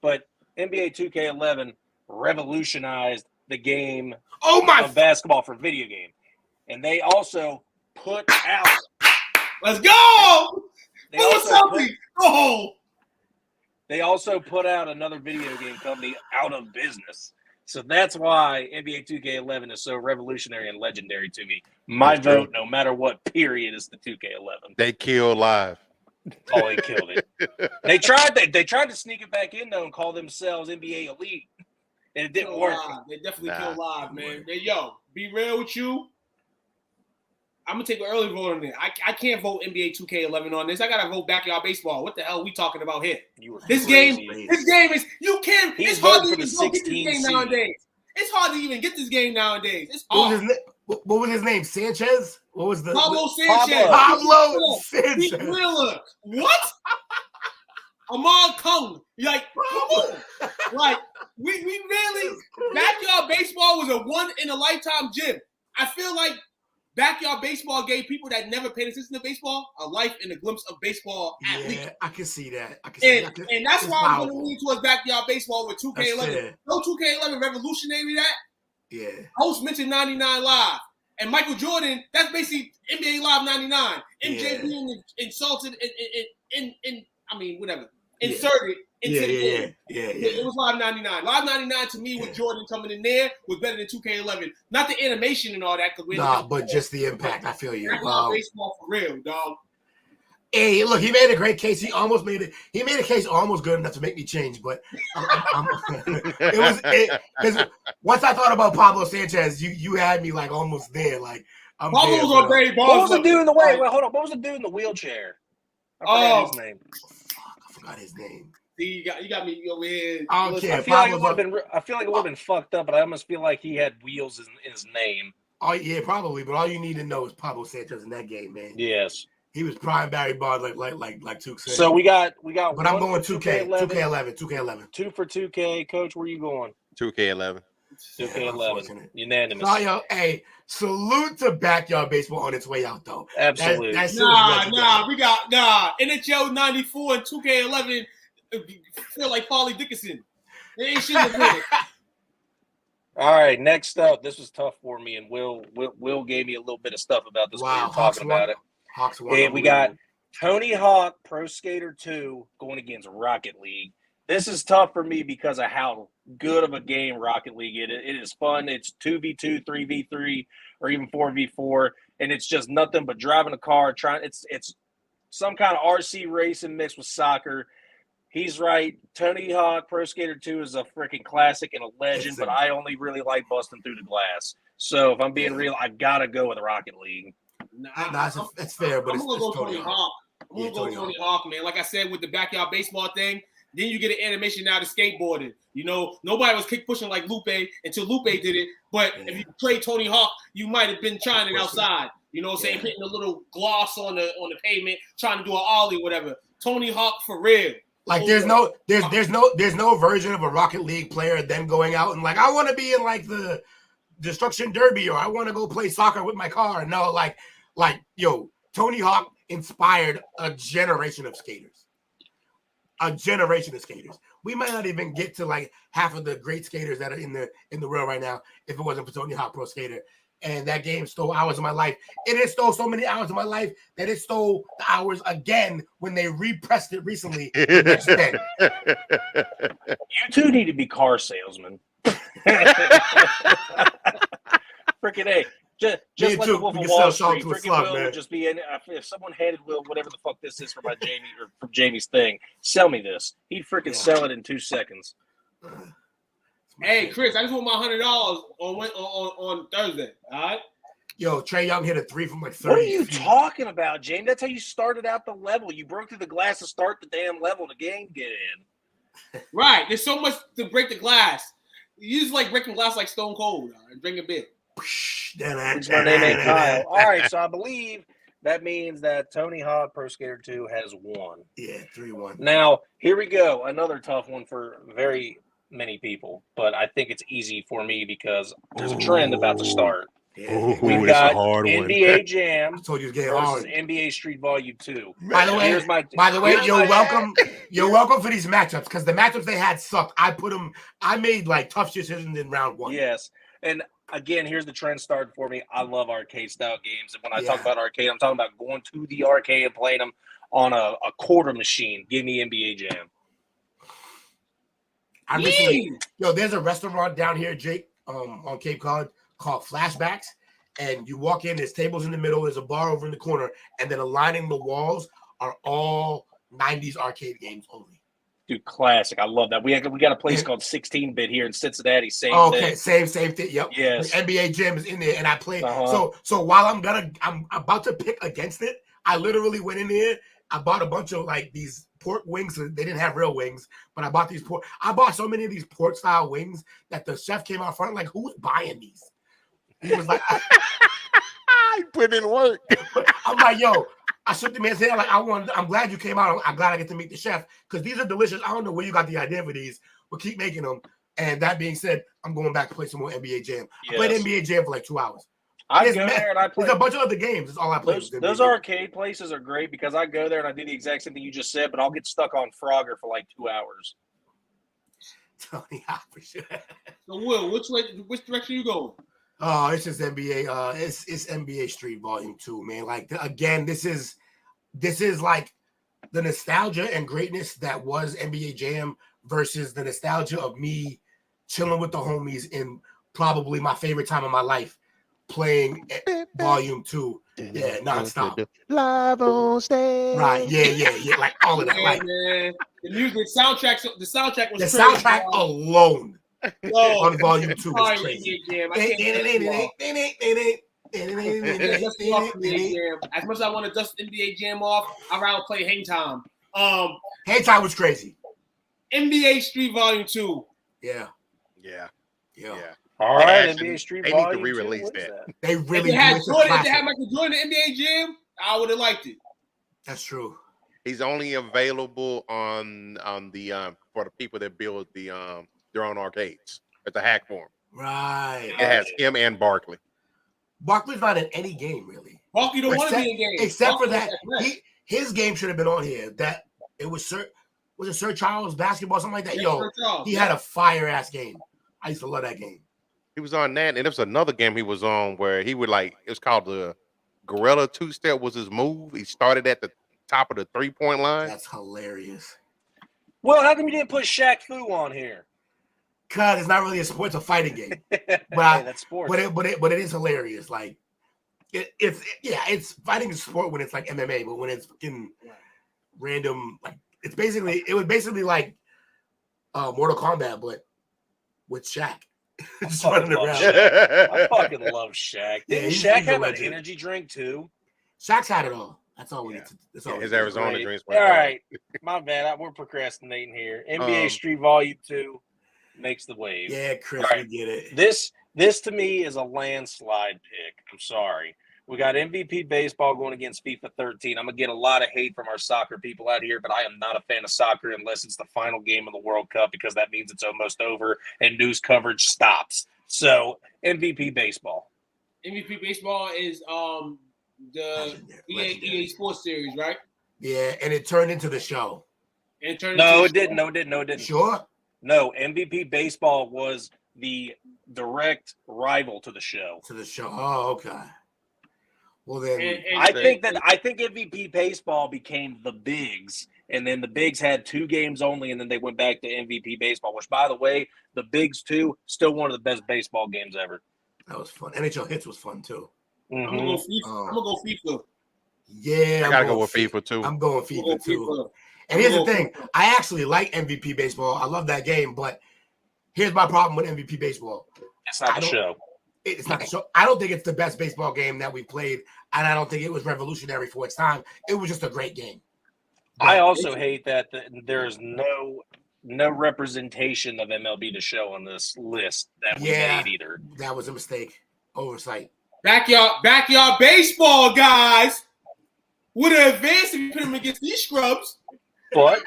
But NBA 2K11 revolutionized the game of basketball for video game. And they also put out. Let's go! They also put out another video game company out of business. So that's why NBA 2K11 is so revolutionary and legendary to me. My vote, no matter what period, is the 2K11. They killed live. Oh, they killed it. They tried to sneak it back in though and call themselves NBA Elite, and it didn't work. They definitely killed live, man. Yo, be real with you. I'm gonna take an early vote on it. I can't vote NBA 2K11 on this. I gotta vote Backyard Baseball. What the hell are we talking about here? This game is you can't. It's hard to even get this game nowadays. It's hard to even get this game nowadays. It's hard. What was his name? Sanchez? What was the Pablo Sanchez? Pablo Sanchez. Wheeler. What? Amal Kung. Like, come on. Like, we really Backyard Baseball was a one in a lifetime gym. I feel like Backyard Baseball gave people that never paid attention to baseball a life and a glimpse of baseball at least. I can see that. And that's why I'm going to lean towards Backyard Baseball with 2K11. No 2K11 revolutionary that. Yeah. Host mentioned 99 Live. And Michael Jordan, that's basically NBA Live 99. MJ being insulted and I mean, whatever. Inserted into the game. It was Live 99. Live 99 to me with Jordan coming in there was better than 2K11. Not the animation and all that. But just the impact. I feel you. Baseball for real, dog. Hey, look, he made a great case. He made a case almost good enough to make me change, but because once I thought about Pablo Sanchez, you had me like almost there. Like Pablo was on Barry Bonds. What was the dude in the way? Wait, hold on. What was the dude in the wheelchair? I forgot his name. I forgot his name. See, you got me over here. I don't care. I feel like it would have been fucked up, but I almost feel like he had wheels in his name. Oh yeah, probably. But all you need to know is Pablo Sanchez in that game, man. Yes. He was prime Barry Bonds, like 2K. So we got. But I'm going 2K11. 2 for 2K. Coach, where you going? 2K11. 2K11. Unanimous. Hey, salute to Backyard Baseball on its way out, though. Absolutely. We got NHL 94 and 2K11 feel like Farley Dickinson. They ain't shit with it. All right, next up. This was tough for me, and Will gave me a little bit of stuff about this. Wow, we were talking about it. And we got Tony Hawk Pro Skater 2 going against Rocket League. This is tough for me because of how good of a game Rocket League is. It is fun. It's 2v2, 3v3, or even 4v4, and it's just nothing but driving a car. It's some kind of RC racing mixed with soccer. He's right. Tony Hawk Pro Skater 2 is a freaking classic and a legend, but I only really like busting through the glass. So if I'm being real, I gotta go with Rocket League. That's fair, but I'm gonna go Tony Hawk. I'm gonna go Tony Hawk, man. Like I said, with the Backyard Baseball thing, then you get an animation now to skateboarding. You know, nobody was kick pushing like Lupe until Lupe did it. But if you play Tony Hawk, you might have been trying it outside. You know what I'm saying? Hitting a little gloss on the pavement, trying to do an ollie, whatever. Tony Hawk for real. Like there's no version of a Rocket League player then going out and like, I want to be in like the Destruction Derby, or I want to go play soccer with my car. No, like Tony Hawk inspired a generation of skaters. We might not even get to like half of the great skaters that are in the world right now if it wasn't for Tony Hawk Pro Skater. and that game stole hours of my life. It stole so many hours of my life that it stole the hours again when they repressed it recently the next day. You two need to be car salesmen. Freaking A. Just like the Wolf of Wall Street, freaking Will would just be in. If someone handed Will whatever the fuck this is for my Jamie or from Jamie's thing, sell me this. He'd freaking sell it in 2 seconds. Hey, Chris, I just want my $100 on Thursday. All right. Yo, Trae Young hit a 3 from like 30 What are you feet. talking about, James? That's how you started out the level. You broke through the glass to start the damn level to get in. Right. There's so much to break the glass. You just like breaking glass like Stone Cold and drink a beer. My name ain't Kyle. All right, so I believe that means that Tony Hawk Pro Skater 2 has won. Yeah, 3-1. Now, here we go. Another tough one for very many people, but I think it's easy for me because there's a trend about to start. We've got NBA Jam versus NBA Street Volume 2. By the way, you're welcome. You're welcome for these matchups because the matchups they had sucked. I made like tough decisions in round 1. Yes, and again, here's the trend starting for me. I love arcade style games, and when I talk about arcade, I'm talking about going to the arcade and playing them on a quarter machine. Give me NBA Jam. There's a restaurant down here, Jake, on Cape Cod called Flashbacks, and you walk in, there's tables in the middle, there's a bar over in the corner, and then lining the walls are all 90s arcade games only. Dude, classic. I love that. We got a place called 16-Bit here in Cincinnati. Same thing. Same thing. Yep. Yes. The NBA Jam is in there, and I play. So while I'm about to pick against it, I literally went in there. I bought a bunch of like these pork wings. They didn't have real wings, but I bought these pork. I bought so many of these pork style wings that the chef came out front like, "Who's buying these?" He was like, "I put in work." I'm like, "Yo." I shook the man's hand like I'm glad you came out. I'm glad I get to meet the chef because these are delicious. I don't know where you got the idea for these, but keep making them. And that being said, I'm going back to play some more NBA Jam. I played NBA Jam for like 2 hours. I go there and I play. There's a bunch of other games. That's all I play. Those arcade places are great because I go there and I do the exact same thing you just said, but I'll get stuck on Frogger for like 2 hours. Tony Hawk for sure. So Will, which direction you going? Oh, it's just NBA. It's NBA Street Volume 2, man. Like again, this is like the nostalgia and greatness that was NBA Jam versus the nostalgia of me chilling with the homies in probably my favorite time of my life, playing Volume 2. Yeah, nonstop. Live on stage. Right. Yeah. Like all of that. Like man. The music, soundtrack was the soundtrack alone. On Volume 2 was crazy. As much as I want to dust NBA Jam off, I'd rather play Hang Time. Hang Time was crazy. NBA Street Volume 2. Yeah. All right, NBA Street They Volume need to 2, re-release that. They really if they had Michael Jordan in the NBA Jam, I would have liked it. That's true. He's only available on the for the people that build their own arcades. It's a hack form. Right. It has him and Barkley. Barkley's not in any game really. Barkley don't want to be in game. Except for that, his game should have been on here. That it was Sir Charles basketball, something like that. Yo, he had a fire ass game. I used to love that game. He was on that, and there was another game he was on where he would it was called the Gorilla Two-Step was his move. He started at the top of the 3-point line. That's hilarious. Well, how come you didn't put Shaq Fu on here? Cause it's not really a sport; it's a fighting game. But that's sports. But it is hilarious. Like it's fighting a sport when it's like MMA, but when it's fucking random, like it was basically like Mortal Kombat, but with Shaq. Just running around. I fucking love Shaq. Didn't Shaq have an energy drink too? Shaq's had it all. That's all we need to. That's all his Arizona drinks. All right, my bad. We're procrastinating here. NBA Street Volume 2 makes the wave. Yeah, Chris, we get it. This to me is a landslide pick. I'm sorry. We got MVP baseball going against FIFA 13. I'm going to get a lot of hate from our soccer people out here, but I am not a fan of soccer unless it's the final game of the World Cup because that means it's almost over and news coverage stops. So, MVP baseball. MVP baseball is the EA Sports Series, right? Yeah, and it turned into the show. It didn't. No, it didn't. Sure? No, MVP baseball was the direct rival to the show. Oh, okay. Well then, I think MVP baseball became the Bigs, and then the Bigs had 2 games only, and then they went back to MVP baseball. Which, by the way, the Bigs 2 still one of the best baseball games ever. That was fun. NHL Hits was fun too. I'm gonna go FIFA. I'm gonna go FIFA. Yeah, I gotta go with FIFA too. I'm going FIFA too. And here's the thing: I actually like MVP baseball. I love that game, but here's my problem with MVP baseball. It's not the show. It's not the show. I don't think it's the best baseball game that we played, and I don't think it was revolutionary for its time. It was just a great game. But I also hate that there's no representation of MLB The Show on this list that we made either. That was a mistake, oversight. Backyard baseball, guys. Would have advanced if you put them against these scrubs. But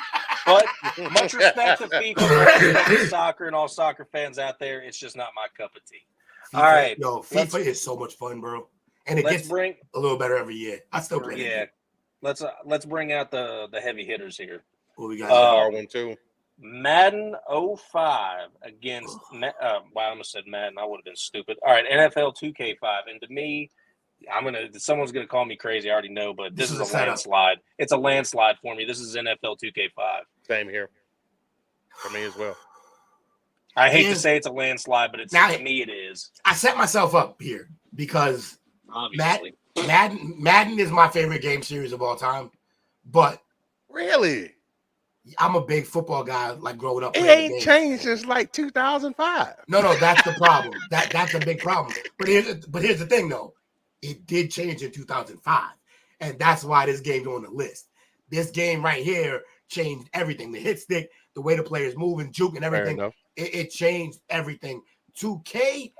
much respect to FIFA, soccer, and all soccer fans out there. It's just not my cup of tea. FIFA, all right, FIFA is so much fun, bro, and it gets a little better every year. I still play. Yeah, let's bring out the heavy hitters here. What we got? One too. Madden 05 against. Wow, I almost said Madden. I would have been stupid. All right, NFL 2K5, and to me, someone's gonna call me crazy. I already know, but this is a landslide. It's a landslide for me. This is NFL 2K5. Same here for me as well. I hate to say it's a landslide, but to me it is. I set myself up here because Madden is my favorite game series of all time. But really, I'm a big football guy. Like growing up, it ain't changed since like 2005. No, that's the problem. That's a big problem. But here's the thing, though. It did change in 2005, and that's why this game's on the list. This game right here changed everything. The hit stick, the way the players move and juke and everything. It changed everything. 2K5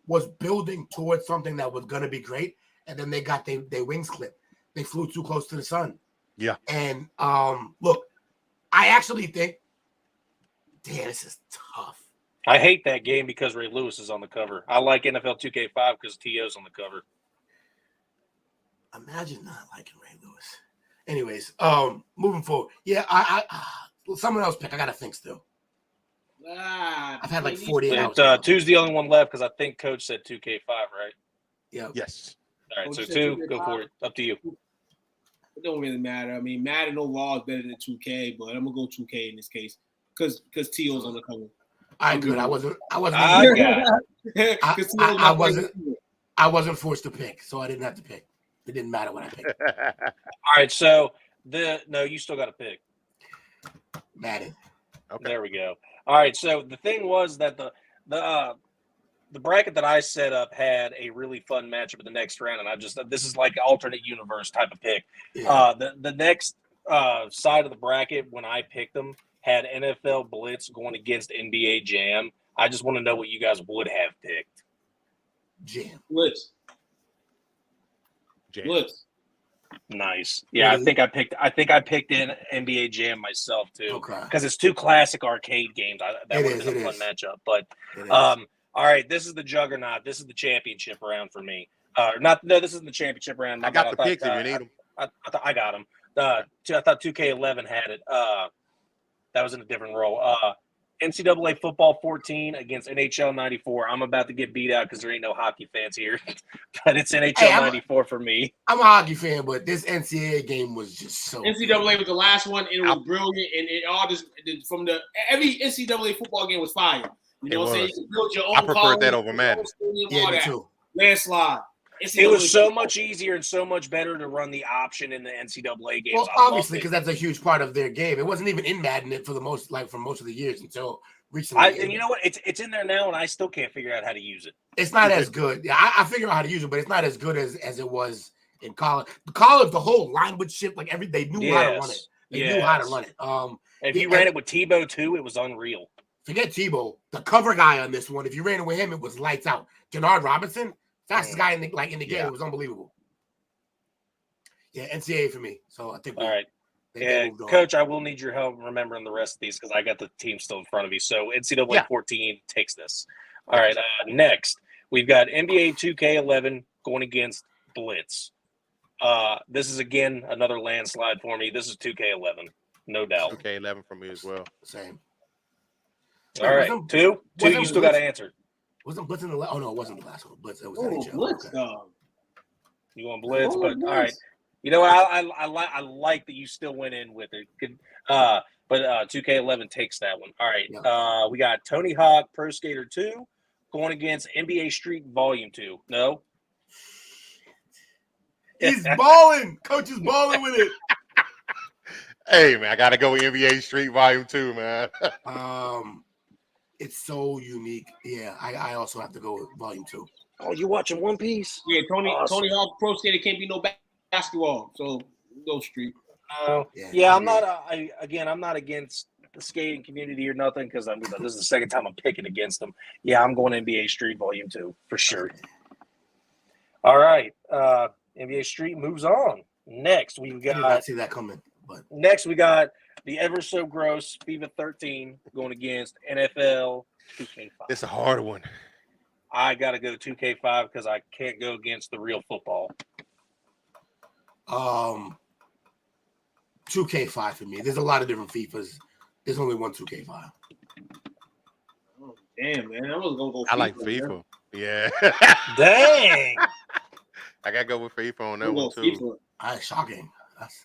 was building towards something that was going to be great, and then they got their wings clipped. They flew too close to the sun. Yeah. And look, I actually think, damn, this is tough. I hate that game because Ray Lewis is on the cover. I like NFL 2K5 because T.O.'s on the cover. Imagine not liking Ray Lewis. Anyways, moving forward. Yeah, I someone else pick. I got to think still. I've had like 48 hours. 2's the only one left because I think Coach said 2K5, right? Yeah. Yes. All right, so 2, go for it. Up to you. It don't really matter. I mean, Madden overall is better than 2K, but I'm gonna go 2K in this case because T.O.'s on the cover. I wasn't forced to pick, so I didn't have to pick. It didn't matter what I picked. All right, so you still got to pick. Madden. Okay. There we go. All right, so the thing was that the bracket that I set up had a really fun matchup in the next round, and this is like alternate universe type of pick. Yeah. The next side of the bracket when I picked them had NFL Blitz going against NBA Jam. I just want to know what you guys would have picked. Jam. Blitz. Nice. Yeah, I think I picked in NBA Jam myself too. Okay. Because it's 2 classic arcade games. That would have been a fun matchup. But all right, this is the juggernaut. This is the championship round for me. This isn't the championship round. I got the picks if you need them. I got them. I thought 2K11 had it. That was in a different role. NCAA football 14 against NHL 94. I'm about to get beat out because there ain't no hockey fans here, but it's NHL 94 for me. I'm a hockey fan, but this NCAA game was just so. NCAA was the last one, and it was brilliant, and it all just from every NCAA football game was fire. You know what I'm saying? You build your own. I preferred that over Madden. Yeah, me too. Landslide. It was so much easier and so much better to run the option in the NCAA games. Well, obviously, because that's a huge part of their game. It wasn't even in Madden for most of the years until recently. And you know what? It's in there now, and I still can't figure out how to use it. It's not as good. Yeah, I figure out how to use it, but it's not as good as it was in college. The college, the whole line would shift. Like they knew how to run it. They knew how to run it. If you ran it with Tebow too, it was unreal. Forget Tebow. The cover guy on this one, if you ran it with him, it was lights out. Jannard Robinson. Fastest guy in the game. It was unbelievable. Yeah, NCAA for me. So I think. All right. Yeah, Coach, I will need your help remembering the rest of these because I got the team still in front of me. So NCAA 14 takes this. All right. Next, we've got NBA 2K11 going against Blitz. This is again another landslide for me. This is 2K11, no doubt. 2K11 for me as well. Same. All right, two. You still got to answer. Wasn't Blitz in the last? Oh no, it wasn't the last one. Blitz. It was NHL. Blitz, Okay. dog. You want Blitz, Oh, but Blitz. all right. You know, I like that you still went in with it. Good. But 2K11 takes that one. All right. Yeah. We got Tony Hawk Pro Skater 2 going against NBA Street Volume 2. No. He's balling. Coach is balling with it. Hey man, I gotta go with NBA Street Volume 2, man. It's so unique. Yeah, I also have to go with Volume 2. Oh, you watching One Piece? Yeah, Tony Awesome. Tony Hawk Pro Skater can't be no basketball. So go Street. Yeah, I'm not. I'm not against the skating community or nothing because this is the second time I'm picking against them. Yeah, I'm going NBA Street Volume 2 for sure. All right, NBA Street moves on. Next, we've I did not got. see that coming. But Next, we got the ever so gross FIFA 13 going against NFL 2K5. It's a hard one. I got to go 2K5 because I can't go against the real football. 2K5 for me. There's a lot of different FIFAs. There's only one 2K5. Oh, damn, man. I was gonna go. I like FIFA. FIFA. Yeah. Dang. I gotta go with FIFA on that one too. Shocking.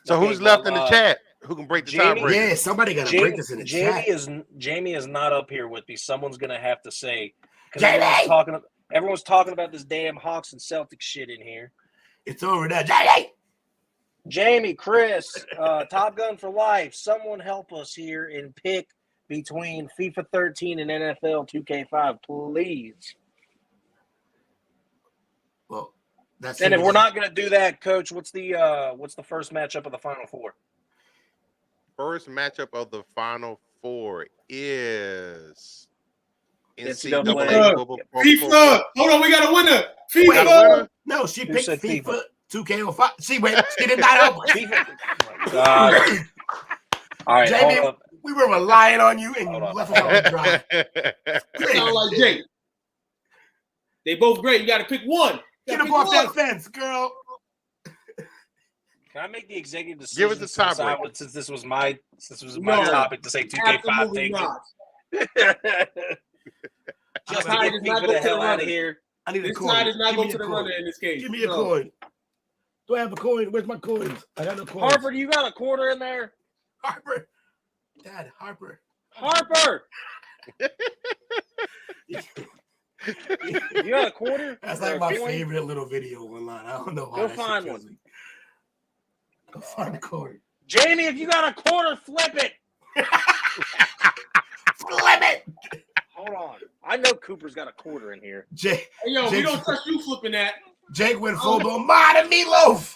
So who's left in the chat? Who can break the tiebreaker? Yeah, somebody got to break this in the chat. Jamie is not up here with me. Someone's gonna have to say. Jamie! Everyone's talking about this damn Hawks and Celtics shit in here. It's over there, Jamie. Jamie, Chris, Top Gun for life. Someone help us here and pick between FIFA 13 and NFL 2K5, please. Well, that's. And if we're not going to do that, Coach, what's the first matchup of the Final Four? First matchup of the Final Four is NCAA. FIFA. Hold on, we got a winner. FIFA. No, she Who picked said FIFA 2K05. She did not help us. All right, Jamie, hold up. we were relying on you, and you Hold left us on the drive. Sound like Jake. They both great. You got to pick one. Get up off that fence, girl. Can I make the executive decision? Give us the tiebreaker. Since this was my topic to say 2K5 things. Just to get people the hell out of here. I need a This coin. side does not Give go me to a the coin. runner in this case. Give me a coin. Do I have a coin? Where's my coins? I got no coins. Harper, do you got a quarter in there? Harper. Dad, Harper. Harper! You got a quarter? That's Or like a my coin? favorite little video online. I don't know why. Go that find shit one. kills me. Go find a coin. Jamie, if you got a quarter, flip it. Flip it. Hold on. I know Cooper's got a quarter in here. Jake, Hey, yo, we Jake- don't trust you flipping that. Jake went full blown. Mod meatloaf.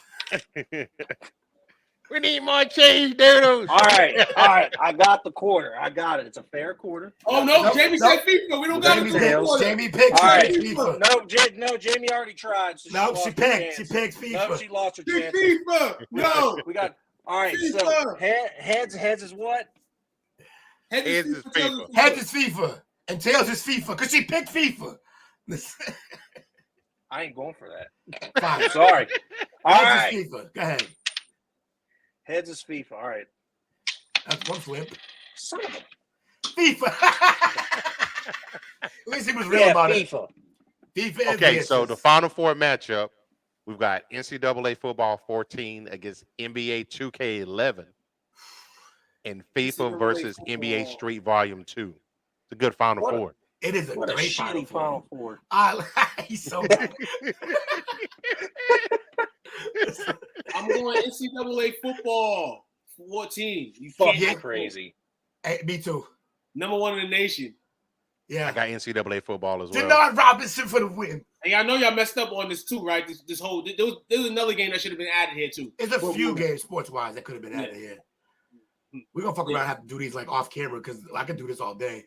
We need more cheese doodles. All right. I got the quarter. I got it. It's a fair quarter. Oh, no. Nope, Jamie nope. said FIFA. We don't got Jamie to picked. do Jamie picked. All right. FIFA. No, Jamie already tried. So No, lost she her picked. She chance. picked FIFA. No, she lost her Pick chance. FIFA. No. We got. All right. So FIFA. heads is what? Heads Heads is is FIFA. tails FIFA. is Heads is FIFA and tails is FIFA because she picked FIFA. I ain't going for that. Fine. Sorry. All Heads right. is FIFA. Go ahead. Heads is FIFA. All right. That's one flip. Son of a FIFA. At least he was real about FIFA. it. FIFA. Okay, so the Final Four matchup, we've got NCAA football 14 against NBA 2K11 and FIFA NCAA versus football. NBA Street Volume 2. It's a good Final What a- Four. It is a What a great shitty Final Four. He's so bad. I'm going NCAA football 14. You Fucking can't crazy. Hey, me too. Number one in the nation. Yeah. I got NCAA football as well. Denard Robinson for the win. And I know y'all messed up on this too, right? This whole there was another game that should have been added here too. There's a But few we- games sports wise that could have been added here. We're gonna fuck around and have to do these like off camera because I could do this all day.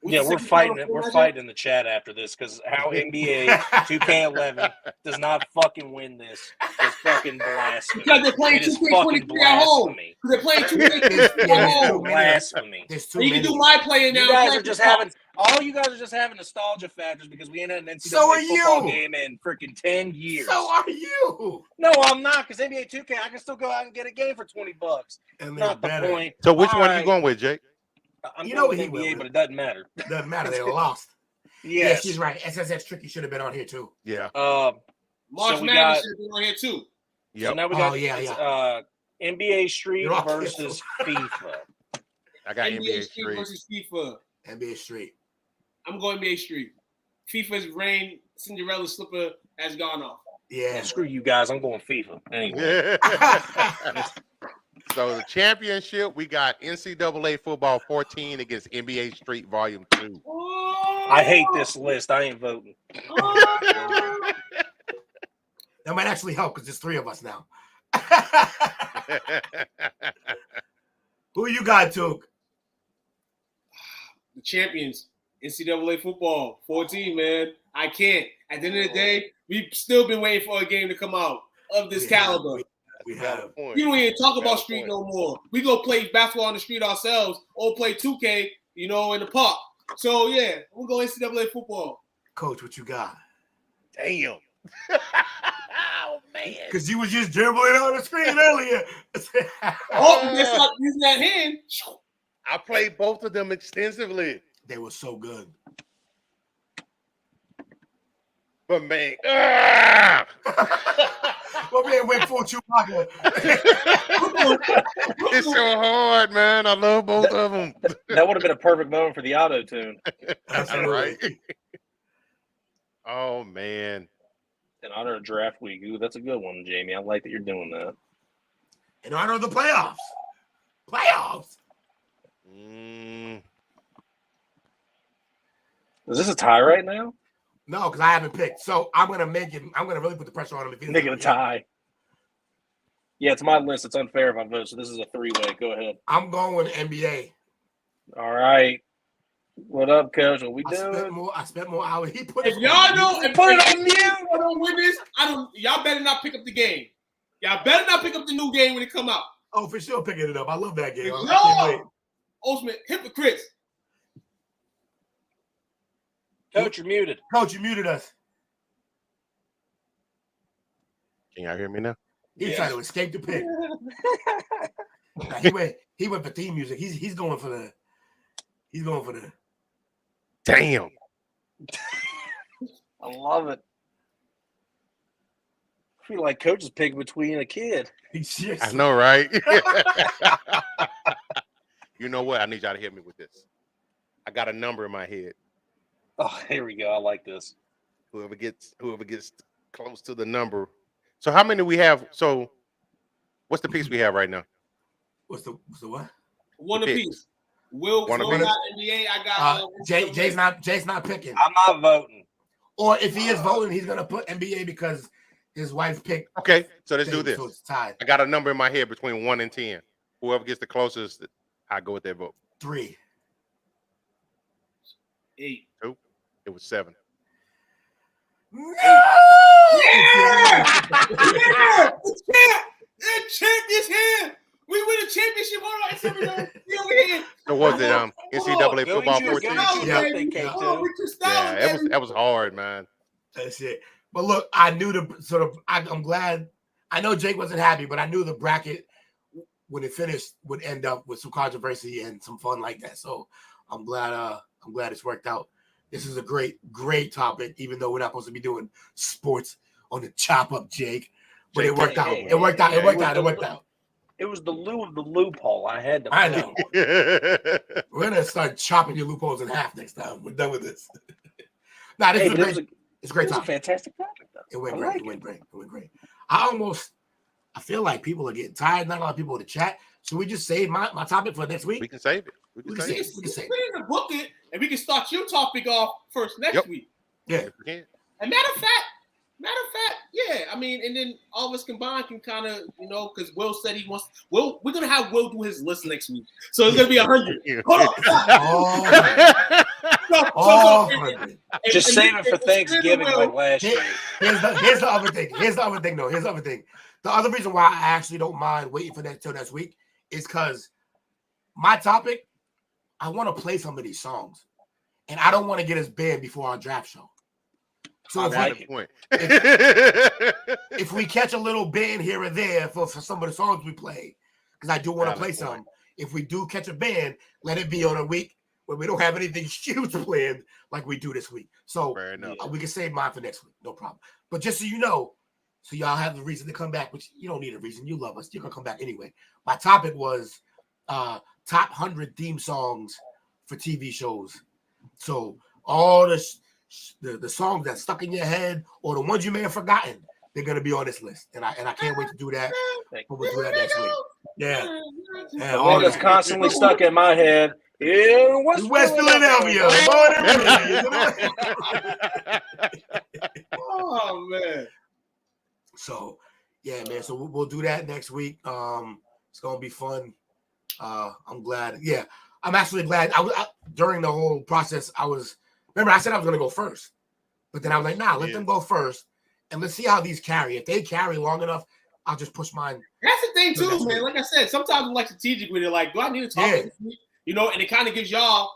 Yeah, we're fighting it. We're fighting in the chat after this because how NBA 2K11 does not fucking win this is fucking blasphemy. Because they're playing It is fucking 2K23 at home. blasphemy. Because they're playing 2K23 at home. Blasphemy. There's too And you many. can do my playing now. You guys play are just football. having all you guys are just having nostalgia factors because we ain't had an NCAA So are football you. game in freaking 10 years. So are you. No, I'm not because NBA 2K I can still go out and get a game for $20. And they're Not the better. point. So which All one are you right. going with, Jake? I'm You know going what he with NBA, will. but it doesn't matter. Doesn't matter. They lost. Yes. Yeah, she's right. SSX Tricky should have been on here too. Yeah. March we Madness got- should have been on here too. Yep. So now we got yeah. NBA Street You're all versus FIFA. I got NBA Street versus FIFA. NBA Street. I'm going NBA Street. FIFA's reign, Cinderella slipper has gone off. Yeah. Screw you guys. I'm going FIFA. Anyway. So the championship, we got NCAA football 14 against NBA Street Volume 2. I hate this list. I ain't voting. That might actually help because there's 3 of us now. Who you got, Took? The champions, NCAA football 14, man. I can't. At the end of the day, we've still been waiting for a game to come out of this caliber. We have. We don't even talk about street no more. We go play basketball on the street ourselves or play 2K, in the park. So, yeah, we'll go NCAA football. Coach, what you got? Damn. Oh, man. Because you was just dribbling on the screen earlier. They start using that hand. I played both of them extensively. They were so good. But, man. My man went full Chewbacca. It's so hard, man. I love both of them. That would have been a perfect moment for the auto tune. That's right. Oh, man. In honor of draft week. Ooh, that's a good one, Jamie. I like that you're doing that. In honor of the playoffs. Playoffs. Is this a tie right now? No, because I haven't picked. So I'm gonna make it. I'm gonna really put the pressure on him. If he Make it a tie. Yeah, it's my list. It's unfair if I vote. So this is a 3-way. Go ahead. I'm going with NBA. All right. What up, Coach? What we doing? I spent more hours. He put If y'all know, put it on mute. I don't win this. Y'all better not pick up the game. Y'all better not pick up the new game when it come out. Oh, for sure, picking it up. I love that game. No, ultimate hypocrites. Coach, you're muted. Coach, you muted us. Can y'all hear me now? He's trying to escape the pick. He went for theme music. He's going for the. Damn. I love it. I feel like Coach is picking between a kid. I know, right? You know what? I need y'all to hit me with this. I got a number in my head. Oh, here we go. I like this. Whoever gets close to the number. So how many we have? So what's the piece we have right now? What's the what? One apiece. Will got NBA. I got Jay's not picking. I'm not voting. Or if he is voting, he's gonna put NBA because his wife picked. Okay, so let's do this. So it's tied. I got a number in my head between 1 and 10. Whoever gets the closest, I go with their vote. 3. 8. 2. It was 7. No! Yeah! The champ is here. We win a championship. All right, so we over here. So was it NCAA football 14? Yeah, that was hard, man. That's it. But look, I knew I'm glad. I know Jake wasn't happy, but I knew the bracket when it finished would end up with some controversy and some fun like that. So I'm glad it's worked out. This is a great topic, even though we're not supposed to be doing sports on the chop up, Jake. But it worked out. It worked out. It was the loo of the loophole. I had to. I know. We're gonna start chopping your loopholes in half next time. We're done with this. It's a great topic. A fantastic topic, though. It went great. It went great. I feel like people are getting tired. Not a lot of people in the chat. Should we just save my topic for next week? We can save it. We can save it. We can book it, and we can start your topic off first next week. Yeah. And matter of fact, yeah. I mean, and then all of us combined can kind of, because Will said he wants. We're gonna have Will do his list next week, so it's gonna be 100. Hold on. Just save it for Thanksgiving like last year. Here's the other thing. Here's the other thing. The other reason why I actually don't mind waiting for that till next week is because my topic, I want to play some of these songs, and I don't want to get us banned before our draft show. So if we catch a little ban here or there for some of the songs we play, because I do want to play some, if we do catch a band, let it be on a week where we don't have anything huge planned like we do this week. So we can save mine for next week, no problem. But just so you know, so y'all have the reason to come back, which you don't need a reason. You love us. You're going to come back anyway. My topic was top 100 theme songs for TV shows. So all the songs that stuck in your head or the ones you may have forgotten, they're going to be on this list. And I can't wait to do that. But we'll do that next week. Yeah. The one that's constantly stuck in my head is West Philadelphia. Oh, man. So, yeah, man. So we'll do that next week. It's going to be fun. I'm glad. Yeah, I'm actually glad. I during the whole process, remember I said I was going to go first. But then I was like, nah, let them go first. And let's see how these carry. If they carry long enough, I'll just push mine. That's the thing, too, man. Like I said, sometimes I'm like strategic with it. Like, do I need to talk this week? You know, and it kind of gives y'all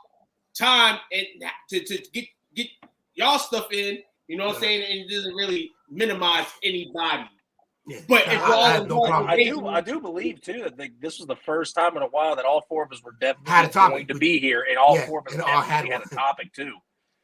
time and to get y'all stuff in, you know what I'm saying? And it doesn't really minimize anybody. Yeah. But if we're all no problem. I do believe, too, that this was the first time in a while that all four of us were definitely going to be here, and all four of us definitely had a topic, too.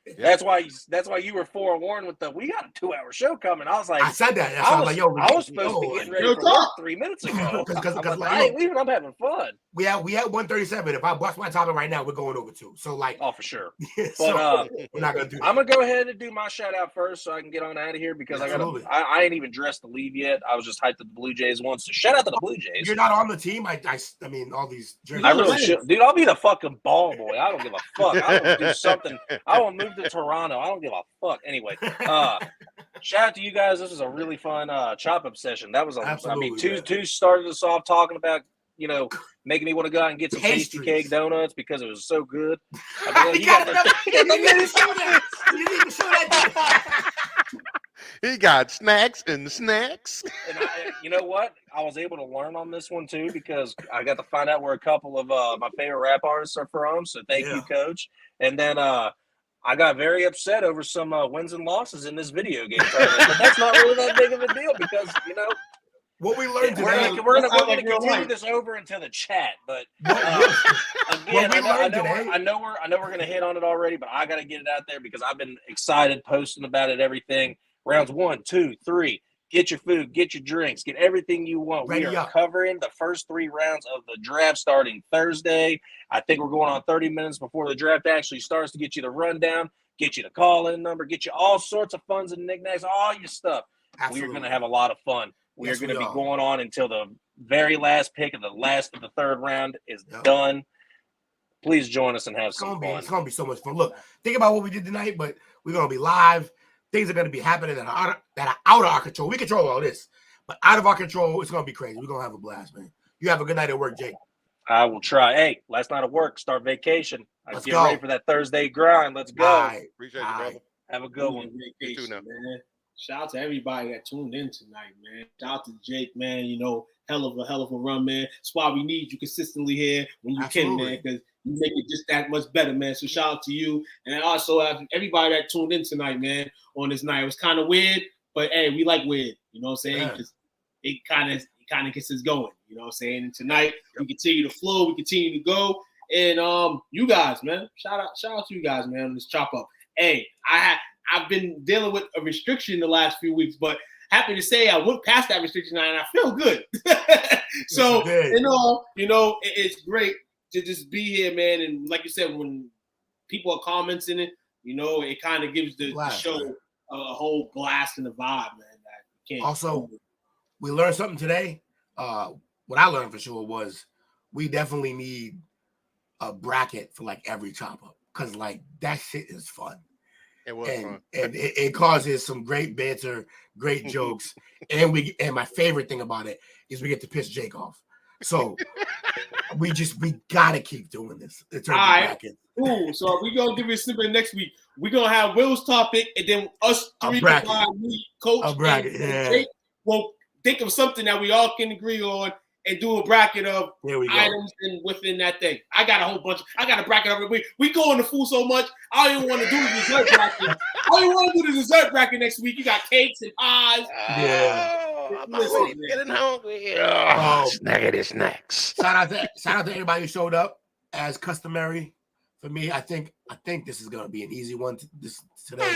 Yeah. That's why you were forewarned with we got a 2-hour show coming. I was like, I said that. I was supposed to be getting ready for work 3 minutes ago. Because I ain't leaving. I'm having fun. We had 137. If I bust my topic right now, we're going over 2. So for sure. But we're not gonna do that. I'm gonna go ahead and do my shout out first, so I can get on out of here because I ain't even dressed to leave yet. I was just hyped that the Blue Jays won. So shout out to the Blue Jays. You're not on the team. I mean, all these. I really should, dude. I'll be the fucking ball boy. I don't give a fuck. I will do something. I will move to Toronto. I don't give a fuck. Anyway, shout out to you guys. This was a really fun chop up session. That was two started us off talking about, you know, making me want to go out and get some tasty cake donuts because it was so good. He got snacks and snacks. And you know what? I was able to learn on this one too because I got to find out where a couple of my favorite rap artists are from. So thank you, Coach. And then I got very upset over some wins and losses in this video game tournament. But that's not really that big of a deal because, you know, what we learned today. We're gonna continue this over into the chat, but again, I know we're gonna hit on it already, but I gotta get it out there because I've been excited posting about it. Everything rounds 1, 2, 3. Get your food, get your drinks, get everything you want. We are covering the first 3 rounds of the draft starting Thursday. I think we're going on 30 minutes before the draft actually starts to get you the rundown, get you the call-in number, get you all sorts of funds and knickknacks, all your stuff. Absolutely. We are going to have a lot of fun. We are going to be going on until the very last pick of the last of the 3rd round is done. Please join us and have some fun. It's going to be so much fun. Look, think about what we did tonight, but we're going to be live. Things are going to be happening that are out of our control. We control all this, but out of our control, it's going to be crazy. We're going to have a blast, man. You have a good night at work, Jake. I will try. Hey, last night at work, start vacation. Let's get ready for that Thursday grind. Let's go. Appreciate you, brother. Have a good one. You too now. Man. Shout out to everybody that tuned in tonight, man. Shout out to Jake, man. You know, hell of a run, man. That's why we need you consistently here when you can, man, because you make it just that much better, man. So shout out to you. And also everybody that tuned in tonight, man, on this night. It was kind of weird, but hey, we like weird. You know what I'm saying? Because it kind of gets us going. You know what I'm saying? And tonight we continue to flow, we continue to go. And you guys, man, shout out to you guys, man, on this chop up. Hey, I've been dealing with a restriction the last few weeks, but happy to say I went past that restriction and I feel good. So, you know, it's great to just be here, man. And like you said, when people are commenting it, you know, it kind of gives the show a whole blast and a vibe, man. That you can't also, we learned something today. What I learned for sure was we definitely need a bracket for like every chop up because like that shit is fun. It was fun. And it causes some great banter, great jokes. And my favorite thing about it is we get to piss Jake off. So we gotta keep doing this. All right. Cool. So we're gonna give it a snippet next week. We're gonna have Will's topic and then us three combined, me, Coach, and Jake will think of something that we all can agree on and do a bracket of items within that thing. I got a whole bunch. I got a bracket of it. We go in the food so much. I don't even want to do the dessert bracket. I don't even want to do the dessert bracket next week. You got cakes and pies. Yeah. I'm already feeling hungry. Oh, snackety snacks. Shout out to everybody who showed up as customary. For me, I think this is gonna be an easy one today.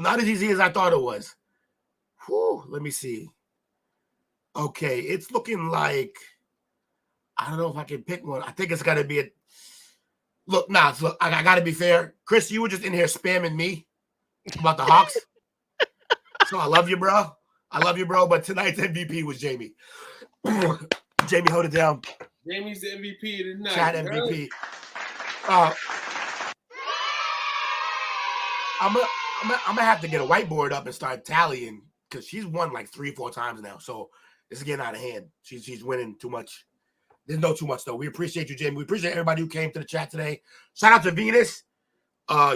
Not as easy as I thought it was. Let me see. Okay, it's looking like I don't know if I can pick one. I think it's gotta be look. I gotta be fair. Chris, you were just in here spamming me about the Hawks. So I love you, bro. But tonight's MVP was Jamie. Jamie, hold it down. Jamie's the MVP of the night. Chat MVP. I'm gonna have to get a whiteboard up and start tallying because she's won like 3-4 times now. So this is getting out of hand. She's winning too much. There's no too much though. We appreciate you, Jamie. We appreciate everybody who came to the chat today. Shout out to Venus.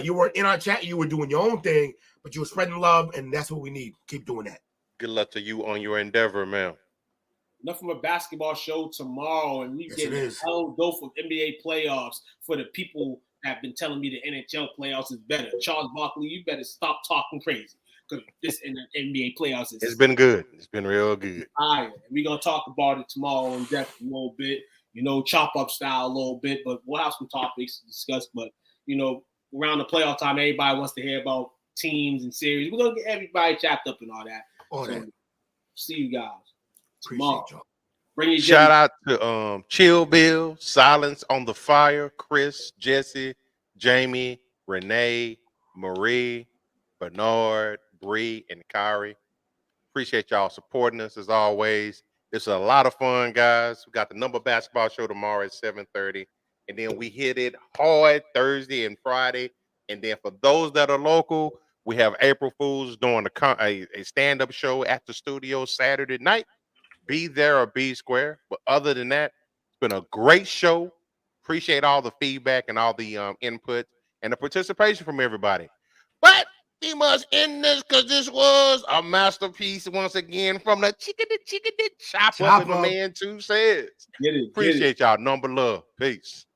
You weren't in our chat. You were doing your own thing, but you were spreading love, and that's what we need. Keep doing that. Good luck to you on your endeavor, man. Enough from a basketball show tomorrow, and we get a hell dose of NBA playoffs for the people that have been telling me the NHL playoffs is better. Charles Barkley, you better stop talking crazy because this NBA playoffs is. It's been good. It's been real good. All right, we're gonna talk about it tomorrow in depth a little bit. Chop up style a little bit, but we'll have some topics to discuss. But around the playoff time, everybody wants to hear about teams and series. We're gonna get everybody chapped up and all that. See you guys tomorrow. Bring your shout out to Chill Bill, Silence on the Fire, Chris, Jesse, Jamie, Renee, Marie, Bernard, Bree, and Kyrie. Appreciate y'all supporting us as always. This is a lot of fun, guys. We got the number basketball show tomorrow at 7:30. And then we hit it hard Thursday and Friday. And then for those that are local, we have April Fools doing a stand-up show at the studio Saturday night. Be there or be square. But other than that, it's been a great show. Appreciate all the feedback and all the input and the participation from everybody. But we must end this because this was a masterpiece once again from the chickadee chop up, as the man too says. Get it. Appreciate y'all. Number love. Peace.